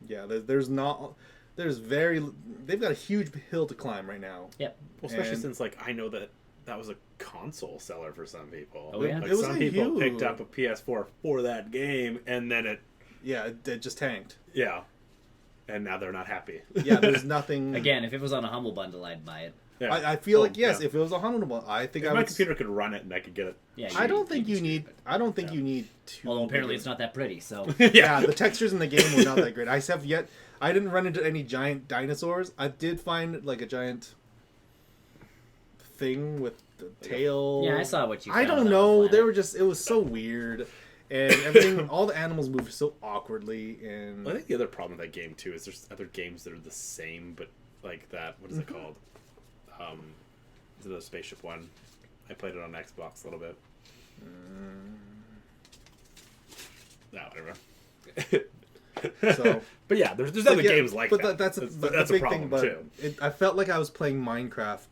yeah. There's they've got a huge hill to climb right now. yep. Well, especially And- since, like, I know that was a console seller for some people. Oh, yeah? Like, It was some a people huge- picked up a PS4 for that game, and then It just tanked. yeah. And now they're not happy. Yeah, there's nothing. Again, if it was on a Humble Bundle, I'd buy it. Yeah. I feel Oh, like yes, yeah. if it was a $100, I think If I my would. computer could run it and I could get it. Yeah. I don't think you can need. stream it. I don't think Yeah. you need to. Although apparently it's not that pretty, so. Yeah, the textures in the game were not that great. I didn't run into any giant dinosaurs. I did find like a giant thing with the tail. Yeah, I saw what you I found don't on the know. They planet. were just. It was so weird, and everything. All the animals moved so awkwardly, and I think the other problem with that game too is there's other games that are the same, but like that. What is it called? Is it the spaceship one? I played it on Xbox a little bit. No, whatever. So, But yeah, there's other games like but that. That's a big problem thing. But too. I felt like I was playing Minecraft,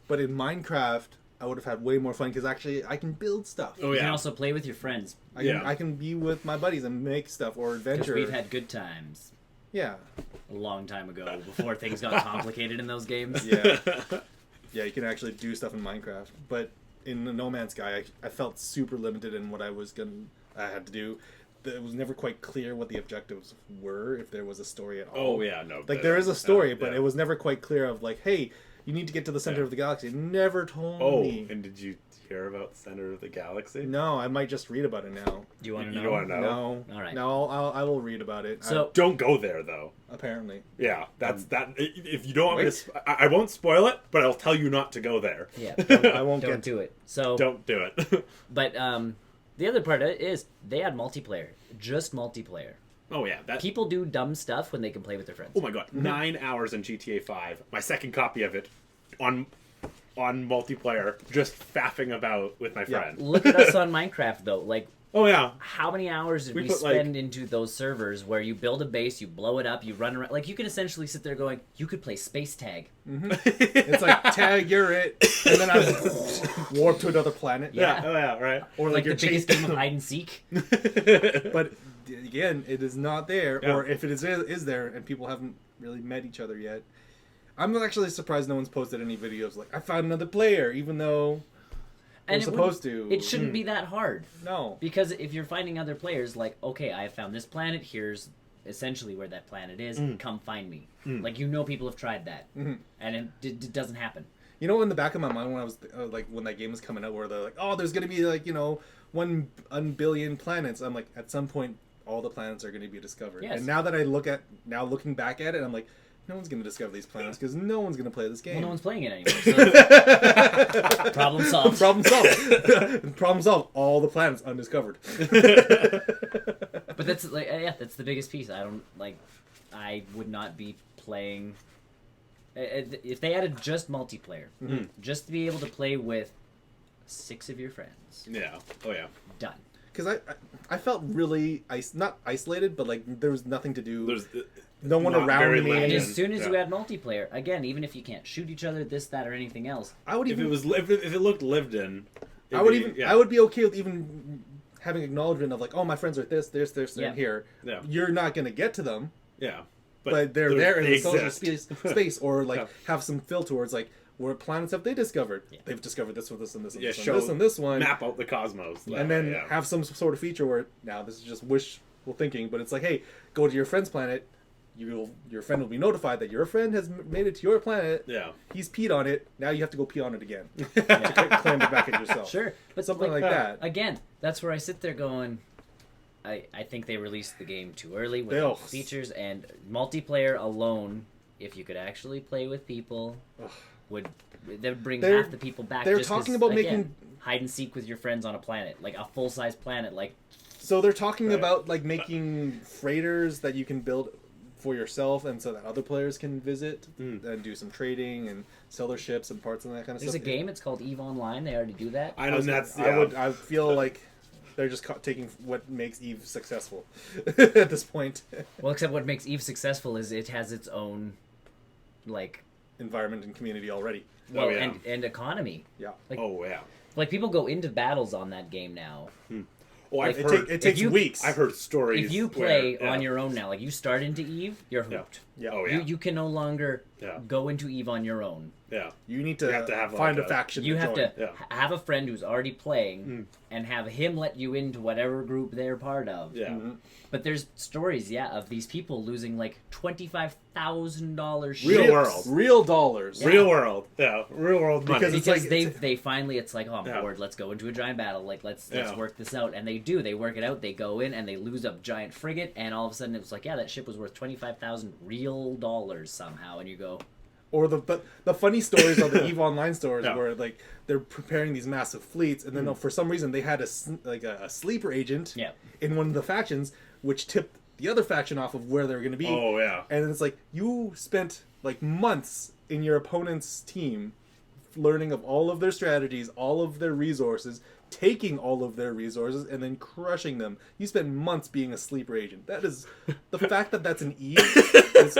but in Minecraft, I would have had way more fun because actually I can build stuff. Oh You yeah. can also play with your friends. I can be with my buddies and make stuff or Because adventure. we've had good times Yeah, a long time ago before things got complicated in those games. yeah, yeah. You can actually do stuff in Minecraft, but in No Man's Sky, I felt super limited in what I had to do. It was never quite clear what the objectives were, if there was a story at all. Oh yeah, no. Like there is a story, but yeah. it was never quite clear of like, hey, you need to get to the center of the galaxy. It never told me. And did you hear about the center of the galaxy? No, I might just read about it now. Do you want to know? You want to know? No, All right. No, I will read about it. So Don't go there though. Apparently, Yeah, that's that. If you don't want me to, I won't spoil it, but I'll tell you not to go there. yeah, I won't don't get do it. So Don't do it. But the other part of it is they had multiplayer, just multiplayer. Oh yeah, that. People do dumb stuff when they can play with their friends. Oh my god, 9 hours in GTA 5. My second copy of it, on multiplayer, just faffing about with my friend. Look at us on Minecraft though. Like, Oh yeah. how many hours did We we put, spend into those servers where you build a base, you blow it up, you run around? Like, you can essentially sit there going, you could play space tag. it's like tag, you're it, and then I warp to another planet. Yeah. Oh yeah, right. Or Like like the you're biggest chasing. game of hide and seek. But again, it is not there, Yeah. or if it is there, and people haven't really met each other yet. I'm actually surprised no one's posted any videos like I found another player, even though we're And supposed to. It shouldn't be that hard. No. Because if you're finding other players, like, okay, I found this planet, here's essentially where that planet is, come find me. Like, you know people have tried that. And it doesn't happen. You know, in the back of my mind when I was like when that game was coming out, where they're like, oh, there's gonna be like 1 billion planets. I'm like, at some point, all the planets are gonna be discovered. Yes. And now that looking back at it, I'm like, no one's gonna discover these planets because no one's gonna play this game. Well, no one's playing it anymore. So problem solved. Problem solved. Problem solved. All the planets undiscovered. But that's like, yeah, that's the biggest piece. I would not be playing if they added just multiplayer, just to be able to play with 6 of your friends. Yeah. Oh yeah. Done. Because I felt really not isolated, but like there was nothing to do. There's no one not around very me. And limited. as soon as you Yeah. add multiplayer, again, even if you can't shoot each other, this, that, or anything else, I would If even. it looked lived in, I would even. Yeah. I would be okay with even having acknowledgement of like, oh, my friends are this, Yeah. and here. Yeah. You're not gonna get to them, Yeah. but they're there in the social exist. space, or like Yeah. have some fill towards like what planets have they discovered? Yeah. They've discovered this one, this, and this, and Yeah, this, and show- this, and this one. Map out the cosmos. that And way, then yeah. have some sort of feature where now this is just wishful thinking, but it's like, hey, go to your friend's planet. Your friend will be notified that your friend has made it to your planet. Yeah. He's peed on it. Now you have to go pee on it again to claim it back at yourself. sure. But Something like that. Again, that's where I sit there going, I think they released the game too early with Ugh. features and multiplayer alone. If you could actually play with people, that would bring They're- half the people back. they're just 'cause, talking about again, making- hide and seek with your friends on a planet, like a full size planet, like So they're talking Right. about like making freighters that you can build for yourself, and so that other players can visit and do some trading and sell their ships and parts and that kind of there's stuff. a game. It's called EVE Online. They already do that. I know that's. I feel like they're just taking what makes Eve successful at this point. Well, except what makes EVE successful is it has its own, like, Environment and community already. well, yeah. and economy. Yeah. Like, Oh yeah. like people go into battles on that game now. Oh, I've Like, heard. It takes you- weeks. I've heard stories. If you play where, on your own now, like you start into EVE, you're Yeah. hooked. Yeah. Oh yeah. You can no longer Yeah. go into EVE on your own. Yeah. You need to, You have to have, find like, a faction. You to have join. to Yeah. have a friend who's already playing and have him let you into whatever group they're part of. Yeah. But there's stories, of these people losing like $25,000 Real ships world. Real dollars. Real world. Yeah. Real world money. Because it's Because like- they finally, it's like, oh, I'm Yeah. bored. Let's go into a giant battle. Like let's Yeah. work this out, and they do. They work it out. They go in and they lose a giant frigate, and all of a sudden it's like, yeah, that ship was worth $25,000 real dollars somehow, and you go, Or the funny stories of the EVE Online stores Yeah. where like they're preparing these massive fleets, and then for some reason they had a sleeper agent Yeah. in one of the factions, which tipped the other faction off of where they were going to be. Oh yeah. And it's like you spent like months in your opponent's team learning of all of their strategies, all of their resources, taking all of their resources and then crushing them. You spend months being a sleeper agent. That is the fact that that's an Eve is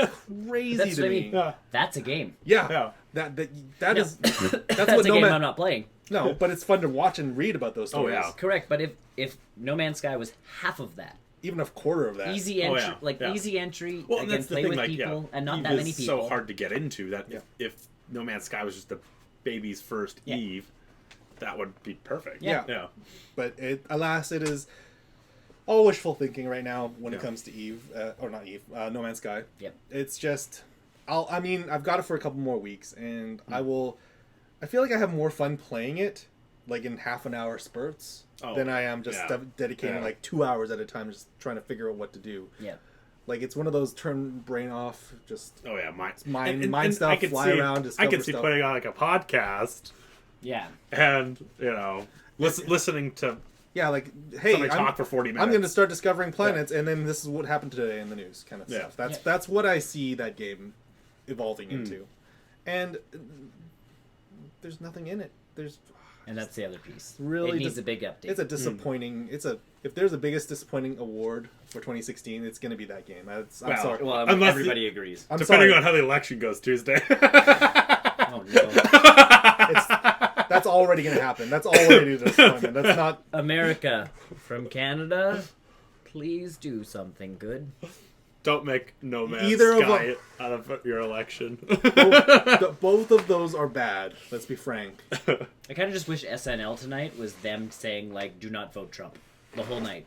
crazy That's to what I me. mean. Yeah. That's a game. Yeah, Yeah. that Yeah. is that's That's what a No game Man. I'm not playing. No, but it's fun to watch and read about those Oh, stories. yeah. Correct, but if No Man's Sky was half of that, Even a quarter of that. easy Oh, entry, yeah. easy entry, Well, and again, that's the play thing, with like, people, and not Eve that many is people. so hard to get into that Yeah. if No Man's Sky was just the baby's first Yeah. Eve, that would be perfect. Yeah. Yeah. But alas, it is all wishful thinking right now when it Yeah. comes to Eve, or not Eve, No Man's Sky. Yep. It's just, I've got it for a couple more weeks, and Hmm. I feel like I have more fun playing it, like in half an hour spurts, Oh, than I am just yeah. dedicating Yeah. like 2 hours at a time, just trying to figure out what to do. Yeah. Like it's one of those turn brain off, just Oh yeah, mind stuff, I could fly see, around, I discover could see stuff. putting on like a podcast Yeah. and listening to Yeah, like hey, somebody talk for 40 minutes. I'm going to start discovering planets, and then this is what happened today in the news, kind of Yeah. stuff. That's Yeah. that's what I see that game evolving Hmm. into, and there's nothing in it. There's And that's the other piece. Really it needs dis- a big update. it's a disappointing. If there's a biggest disappointing award for 2016, it's going to be that game. I'm Well, sorry. well, Unless everybody agrees. I'm depending sorry. on how the election goes Tuesday. Oh no. That's already going to happen. That's already a disappointment. That's not. America from Canada, please do something good. Don't make No Man's Either of Sky out of your election. Both of those are bad. Let's be frank. I kind of just wish SNL tonight was them saying like, "Do not vote Trump," the whole night.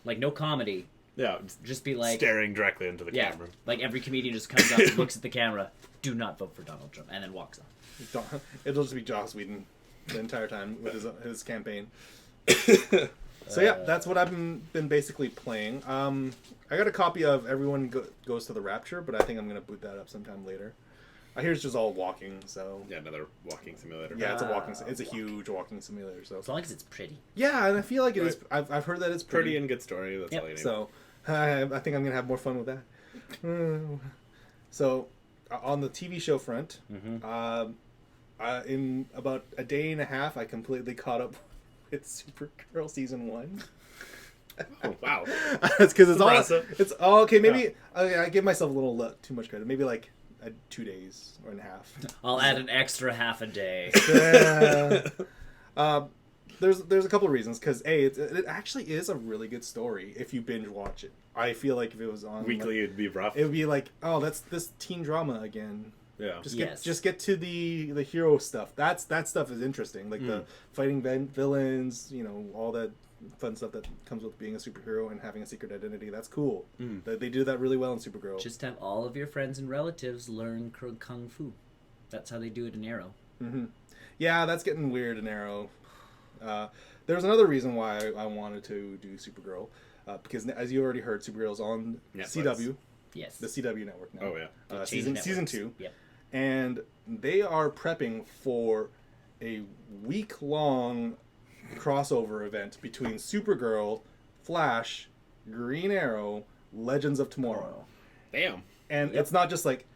Like no comedy, Yeah, just be like, staring directly into the yeah, camera. like every comedian just comes up and looks at the camera. Do not vote for Donald Trump, and then walks off. It'll just be Joss Whedon the entire time with his campaign. So yeah, that's what I've been basically playing. I got a copy of Everyone Goes to the Rapture, but I think I'm gonna boot that up sometime later. I hear it's just all walking, so Yeah, another walking simulator. yeah, it's a huge walking simulator. So As long as it's pretty. yeah, and I feel like it is. Right. I've heard that it's Pretty pretty, and good story. That's Yep. all you need. so I think I'm gonna have more fun with that. So on the TV show front, in about a day and a half, I completely caught up with Supergirl season 1. Oh, wow. It's because it's Impressive. it's all okay. Maybe I give myself a little too much credit. Maybe like 2 days or and a half. I'll add an extra half a day. There's a couple of reasons. Because it actually is a really good story if you binge watch it. I feel like if it was on Weekly, it'd be rough. it would be like, oh, that's this teen drama again. Yeah. Just get to the hero stuff. That stuff is interesting. Like the fighting villains, all that fun stuff that comes with being a superhero and having a secret identity. That's cool. They do that really well in Supergirl. Just have all of your friends and relatives learn kung fu. That's how they do it in Arrow. Yeah, that's getting weird in Arrow. There's another reason why I wanted to do Supergirl. Because as you already heard, Supergirl's on Netflix. CW, Yes. the CW network now. Oh, yeah. Change Season networks. 2. Yep. And they are prepping for a week-long crossover event between Supergirl, Flash, Green Arrow, Legends of Tomorrow. Damn. And it's not just like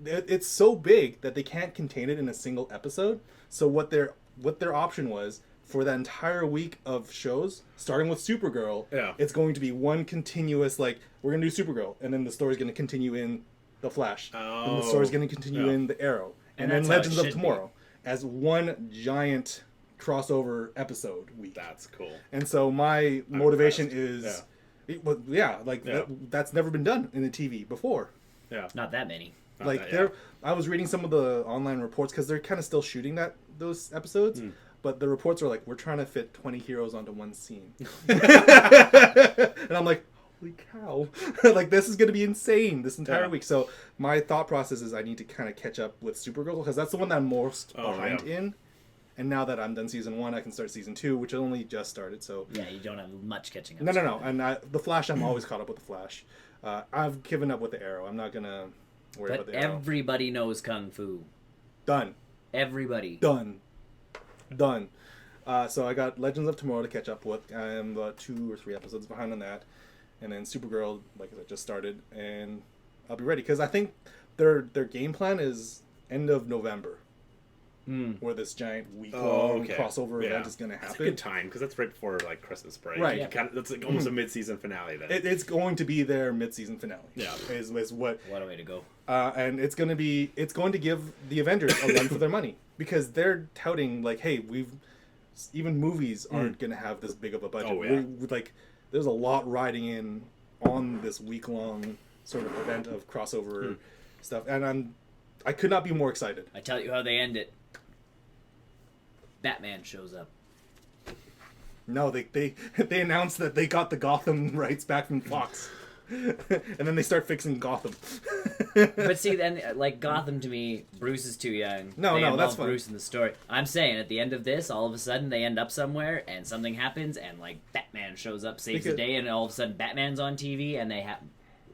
it's so big that they can't contain it in a single episode. So what their option was for that entire week of shows, starting with Supergirl, it's going to be one continuous we're gonna do Supergirl, and then the story's gonna continue in the Flash, and the story's gonna continue in the Arrow, and then that's how it Legends of should Tomorrow as one giant crossover episode week. That's cool. And so my motivation impressed. is, that's never been done in the TV before. Yeah. Not that many. I was reading some of the online reports because they're kind of still shooting those episodes, but the reports are like, we're trying to fit 20 heroes onto one scene, and I'm like, holy cow! Like this is gonna be insane this entire week. So my thought process is I need to kind of catch up with Supergirl because that's the one that I'm most behind in. And now that I'm done season 1, I can start season 2, which only just started. So Yeah, you don't have much catching up. no. And the Flash, I'm always caught up with the Flash. I've given up with the Arrow. I'm not gonna worry about But the Arrow. everybody knows kung fu. Done. Everybody. Done. So I got Legends of Tomorrow to catch up with. I'm about 2 or 3 episodes behind on that. And then Supergirl, like I said, just started. And I'll be ready. Because I think their game plan is end of November. where this giant week-long okay. crossover Yeah. event is going to It's a happen. good time because that's right before like Christmas break. Right. You kinda, that's like almost a mid-season finale then. It's going to be their mid-season finale. Yeah. is what, What a way to go. and it's going to give the Avengers a run for their money because they're touting like, hey, even movies aren't going to have this big of a budget. Oh, yeah. We're like, there's a lot riding in on this week-long sort of event of crossover stuff, and I could not be more excited. I tell you how they end it. Batman shows up. No, they announced that they got the Gotham rights back from Fox, and then they start fixing Gotham. But see, then, like, Gotham to me, Bruce is too young. No, They no, involve that's fine. Bruce in the story. I'm saying, at the end of this, all of a sudden, they end up somewhere, and something happens, and, like, Batman shows up, saves the Because- day, and all of a sudden, Batman's on TV, and they have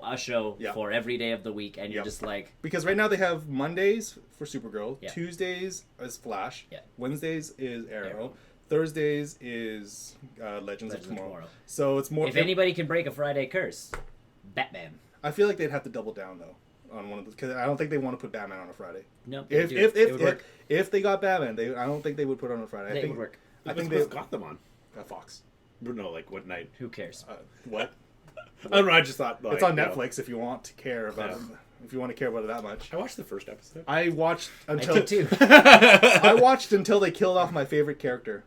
a show Yeah. for every day of the week, and you're Yep. just like, Because right now they have Mondays for Supergirl, Yeah. Tuesdays is Flash, Yeah. Wednesdays is Arrow, Arrow. Thursdays is Legends of Tomorrow. So it's more. if anybody can break a Friday curse, Batman. I feel like they'd have to double down though on one of those because I don't think they want to put Batman on a Friday. No, If it would work. if they got Batman, I don't think they would put it on a Friday. I It think would work. I think What's they Gotham on? Fox. No, like what night? Who cares? What? I don't know. I just thought like, It's on you know, Netflix if you want to care about it. If you want to care about it that much. I watched the first episode. I watched I until did too. I watched until they killed off my favorite character.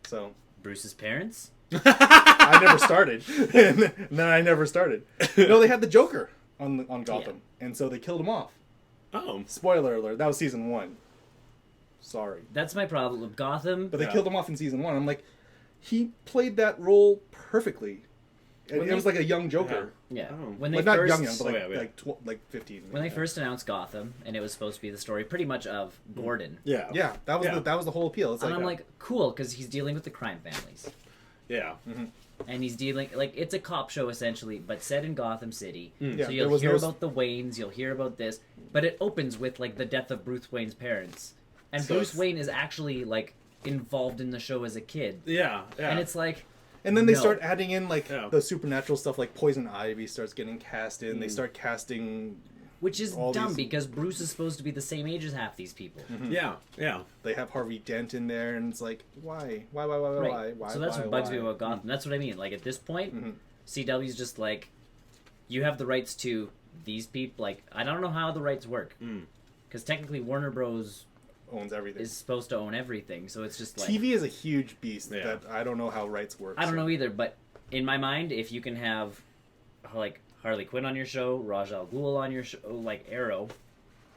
So Bruce's parents? I never started, and then I never started. No, they had the Joker on Gotham, and so they killed him off. Oh, Spoiler alert: that was season 1. Sorry, That's my problem with Gotham. but they Yeah. killed him off in season 1. I'm like, he played that role perfectly. And When it was they- like a young Joker. Yeah. Oh. When they Like not first, young, but like Oh, yeah. like 15. when they first announced Gotham, and it was supposed to be the story pretty much of Gordon. yeah, Yeah, that was Yeah. that was the whole appeal. It's And like, I'm like, cool, because he's dealing with the crime families. yeah. And he's dealing, like, it's a cop show essentially, but set in Gotham City. Yeah, So there you'll was hear no- about the Waynes, you'll hear about this, but it opens with, like, the death of Bruce Wayne's parents. And So Bruce it's- Wayne is actually, like, involved in the show as a kid. Yeah, yeah. And it's like, and then they no. start adding in like Yeah. the supernatural stuff, like Poison Ivy starts getting cast in. They start casting. which is all dumb these- because Bruce is supposed to be the same age as half these people. yeah, yeah. They have Harvey Dent in there, and it's like, why, Right. why? So that's why, what bugs me why? about Gotham. That's what I mean. Like, at this point, Mhm. CW's just like, you have the rights to these people. Like, I don't know how the rights work. Because technically Warner Bros. Owns everything. is supposed to own everything. So it's just like, TV is a huge beast Yeah. that I don't know how rights work. I don't so- know either. But in my mind, if you can have, like, Harley Quinn on your show, Raj Al Ghul on your show, like Arrow,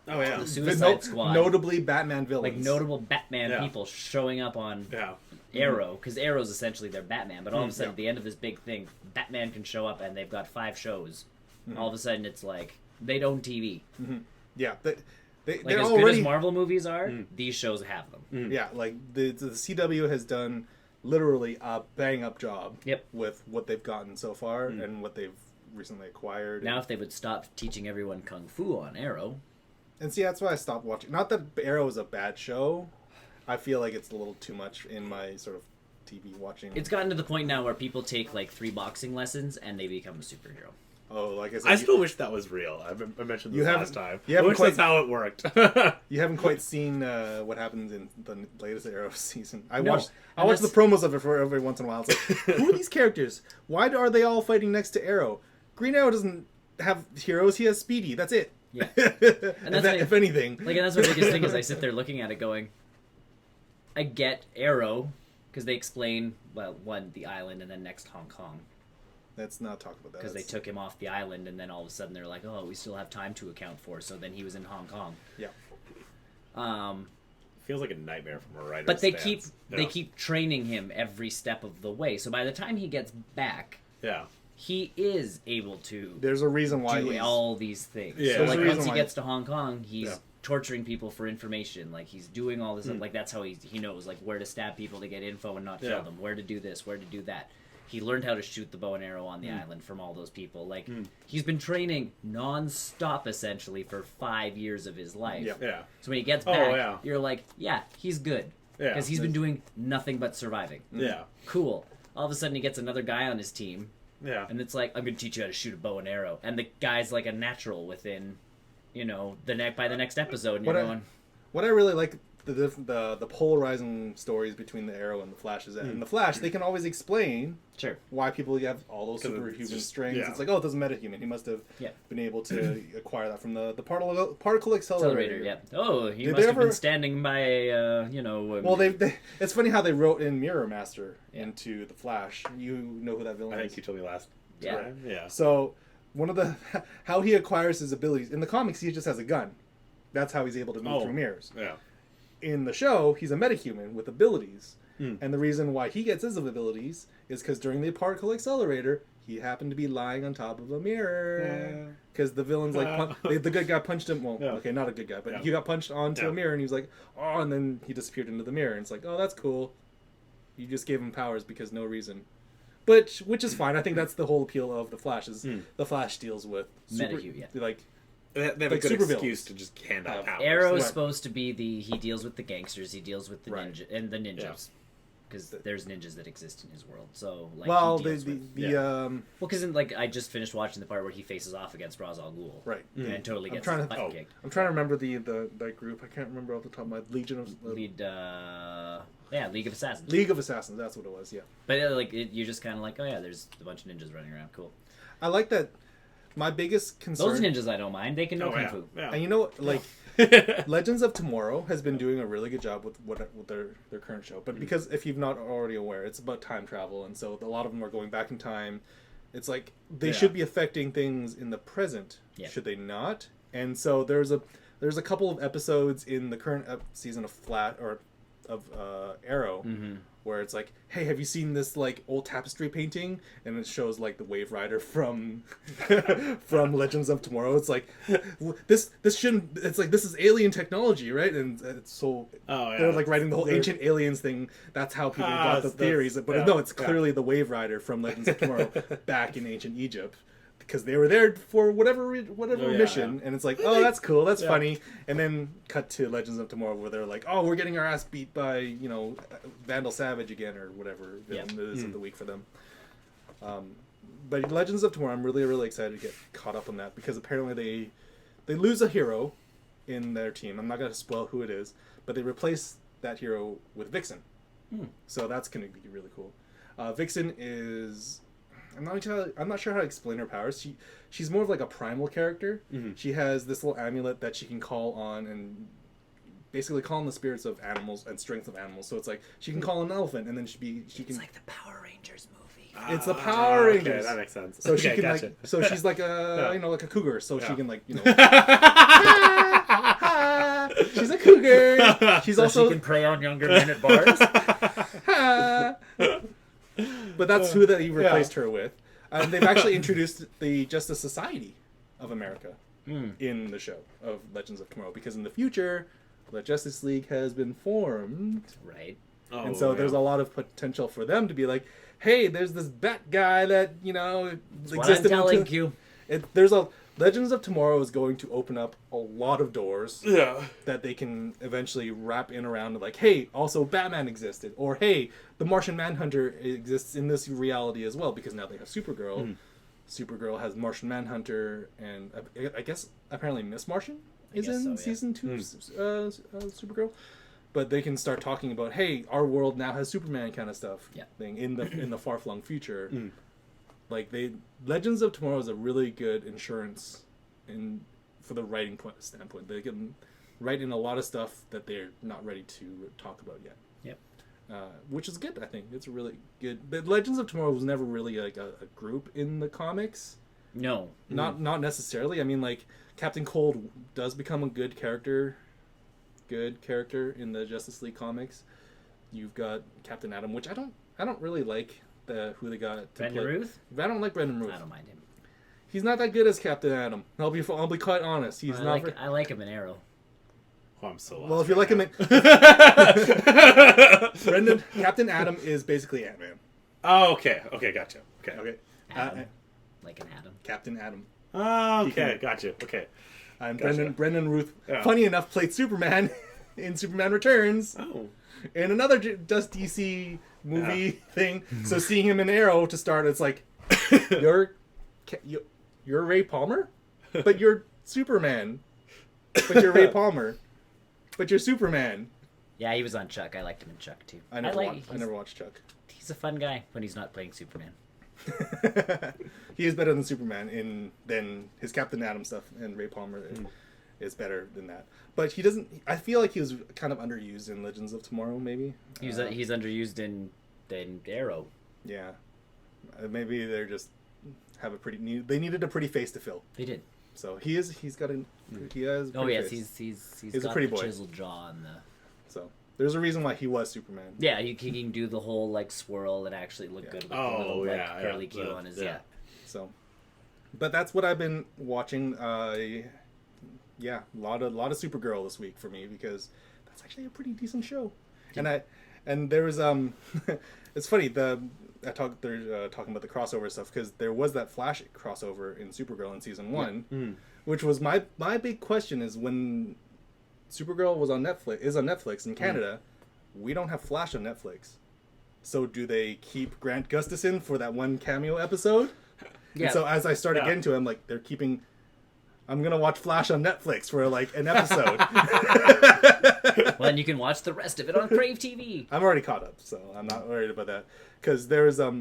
Oh yeah, the But Suicide Squad, notably Batman villains. like notable Batman Yeah. people showing up on yeah. Arrow, because Arrow's essentially their Batman, but all of a sudden Yeah. at the end of this big thing, Batman can show up and they've got 5 shows. All of a sudden it's like, they own TV. Yeah, they Like, they're as already. good as Marvel movies are, these shows have them. Yeah, like the CW has done literally a bang up job. Yep. With what they've gotten so far and what they've recently acquired. Now if they would stop teaching everyone Kung Fu on Arrow, And see, that's why I stopped watching. Not that Arrow is a bad show. I feel like it's a little too much in my sort of TV watching. it's gotten to the point now where people take like 3 boxing lessons and they become a superhero. Oh, like I said, I still wish that was real. I mentioned You this haven't- last time. you I haven't wish quite- that's how it worked. you haven't quite seen what happens in the latest Arrow season. I No, watched and the promos of it for every once in a while. It's like, who are these characters? Why are they all fighting next to Arrow? Green Arrow doesn't have heroes. He has Speedy. That's it. Yeah. If anything, Like, and that's my biggest thing is I sit there looking at it going, I get Arrow, because they explain, well, one, the island, and then next Hong Kong. let's not talk about that. Because they took him off the island, and then all of a sudden they're like, oh, we still have time to account for, so then he was in Hong Kong. Yeah. Feels like a nightmare from a writer's But they stance. keep training him every step of the way. So by the time he gets back, Yeah. he is able to There's a reason why do he's all these things. Yeah. So There's like a reason once he why- gets to Hong Kong, he's Yeah. torturing people for information. Like he's doing all this. Like that's how he knows like where to stab people to get info and not kill Yeah. them. Where to do this. Where to do that. He learned how to shoot the bow and arrow on the island from all those people. Like he's been training non-stop essentially for 5 years of his life. Yeah. Yeah. So when he gets Oh, back, yeah. you're like, yeah, he's good. Yeah. Because he's been doing nothing but surviving. Yeah. Cool. All of a sudden he gets another guy on his team, Yeah. and it's like, I'm going to teach you how to shoot a bow and arrow. And the guy's like a natural within, by the next episode. And you're going, what I really like the polarizing stories between the Arrow and the Flash is that in the Flash they can always explain Sure. why people have all those 'Cause it's superhuman just- strengths. yeah. It's like, oh, this is metahuman. He must have Yeah. been able to acquire that from the particle accelerator. Accelerator, yeah. Oh, he Did must they have been ever- standing by a, Well, it's funny how they wrote in Mirror Master Yeah. into the Flash. You know who that villain I is? think you told me last Yeah. time. Yeah. So one of the how he acquires his abilities in the comics, he just has a gun. That's how he's able to move through mirrors. Yeah. In the show, he's a metahuman with abilities. Hmm. And the reason why he gets his abilities is because during the particle accelerator, he happened to be lying on top of a mirror. Because the villain's like, the good guy punched him. Well, Yeah. okay, not a good guy, but Yeah. he got punched onto Yeah. a mirror, and he was like, oh, and then he disappeared into the mirror. And it's like, oh, that's cool. You just gave him powers because no reason. Which is fine. I think that's the whole appeal of the Flash. Is the Flash deals with like They have Like a good supervillains. excuse to just hand out powers. Arrow's Right. supposed to be he deals with the gangsters, he deals with the Right. ninja and the ninjas. Because there's ninjas that exist in his world, so like well, he the deals with... because I just finished watching the part where he faces off against Ra's al Ghul, right. and totally I'm gets trying his to- butt kicked. I'm trying to remember that group. I can't remember off the top of my Legion of League of Assassins. League of Assassins. That's what it was. Yeah. But you're just kind of like, oh yeah, there's a bunch of ninjas running around. Cool. I like that. My biggest concern. Those ninjas I don't mind. They can know Oh, kung yeah. fu. Yeah. And you know, like Legends of Tomorrow has been doing a really good job with their current show. But because if you're not already aware, it's about time travel, and so a lot of them are going back in time. It's like they should be affecting things in the present, should they not? And so there's a couple of episodes in the current season of Arrow where it's like, hey, have you seen this like old tapestry painting? And it shows like the Wave Rider from from Legends of Tomorrow. It's like this shouldn't. It's like this is alien technology, right? And it's so they're like writing the whole ancient aliens thing. That's how people got the theories. But no, it's clearly the Wave Rider from Legends of Tomorrow back in ancient Egypt. Because they were there for whatever mission, and it's like, oh, that's cool, that's funny, and then cut to Legends of Tomorrow where they're like, oh, we're getting our ass beat by Vandal Savage again or whatever villain it is of the week for them. But Legends of Tomorrow, I'm really really excited to get caught up on that because apparently they lose a hero in their team. I'm not gonna spoil who it is, but they replace that hero with Vixen, so that's gonna be really cool. Vixen is. I'm not sure how to explain her powers. She's more of like a primal character. Mm-hmm. She has this little amulet that she can call on and basically call on the spirits of animals and strength of animals. So it's like she can call an elephant and then she can. It's like the Power Rangers movie. It's the Power Rangers. Okay, that makes sense. So she Okay, can gotcha. so she's like a like a cougar. So she can she's a cougar. She's also she can prey on younger men at bars. But that's who that he replaced her with. And they've actually introduced the Justice Society of America in the show of Legends of Tomorrow because in the future, the Justice League has been formed. Right. And so there's a lot of potential for them to be like, hey, there's this Bat guy that, That's what I'm existed telling you. Legends of Tomorrow is going to open up a lot of doors Yeah. that they can eventually wrap in around like, hey, also Batman existed, or hey, the Martian Manhunter exists in this reality as well because now they have Supergirl. Supergirl has Martian Manhunter, and I guess apparently Miss Martian is in season 2 of Supergirl. But they can start talking about, hey, our world now has Superman kind of stuff thing in the far flung future. Like Legends of Tomorrow is a really good insurance for the writing standpoint. They can write in a lot of stuff that they're not ready to talk about yet. Yep. Which is good, I think. It's really good. But Legends of Tomorrow was never really like a group in the comics. No. Not necessarily. I mean, like Captain Cold does become a good character in the Justice League comics. You've got Captain Atom, which I don't really like who they got to Brendan play. Ruth? I don't like Brendan Ruth. I don't mind him. He's not that good as Captain Atom. I'll be quite honest. He's not. I like him in Arrow. Oh, I'm so lost. Well, if you like him, Captain Atom is basically Ant-Man. Oh, okay. Okay, gotcha. Okay. Adam. Like an Adam. Captain Atom. Oh, okay, gotcha. Okay. And Gotcha. Brendan Ruth, Yeah. funny enough, played Superman in Superman Returns. Oh. In another just DC movie thing. So seeing him in Arrow to start, it's like, you're Ray Palmer? But you're Superman. But you're Ray Palmer. but you're Superman. Yeah, he was on Chuck. I liked him in Chuck too. I never watched Chuck. He's a fun guy when he's not playing Superman. He is better than Superman than his Captain Atom stuff, and Ray Palmer is better than that. But he doesn't. I feel like he was kind of underused in Legends of Tomorrow. Maybe He's underused in Arrow. Yeah, maybe they're just have a pretty. They needed a pretty face to fill. They did. So he has. Oh yes, face. he's a got pretty the boy. chiseled jaw and the. So there's a reason why he was Superman. Yeah, he can do the whole like swirl and actually look good with the little curly Q on his So, but that's what I've been watching. Yeah, a lot of Supergirl this week for me because that's actually a pretty decent show. Yeah. And there was it's funny they're talking about the crossover stuff because there was that Flash crossover in Supergirl in season 1, which was my big question is when Supergirl is on Netflix in Canada, we don't have Flash on Netflix. So do they keep Grant Gustafson for that one cameo episode? Yeah. And so as I started getting to it, I'm like, I'm going to watch Flash on Netflix for like an episode. Well, then you can watch the rest of it on Crave TV. I'm already caught up, so I'm not worried about that. Because there's a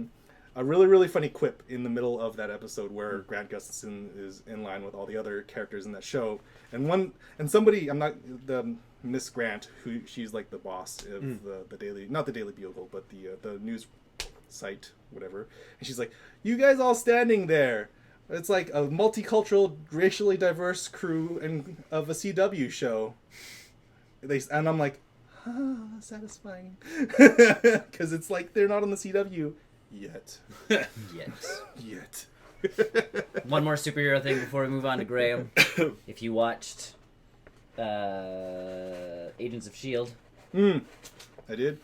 really, really funny quip in the middle of that episode where Grant Gustafson is in line with all the other characters in that show. And somebody, I'm not, the Miss Grant, who she's like the boss of the Daily, not the Daily Bugle, but the news site, whatever. And she's like, you guys all standing there. It's like a multicultural, racially diverse crew of a CW show. And I'm like, satisfying. Because it's like they're not on the CW yet. Yet. One more superhero thing before we move on to Graham. If you watched Agents of S.H.I.E.L.D. I did.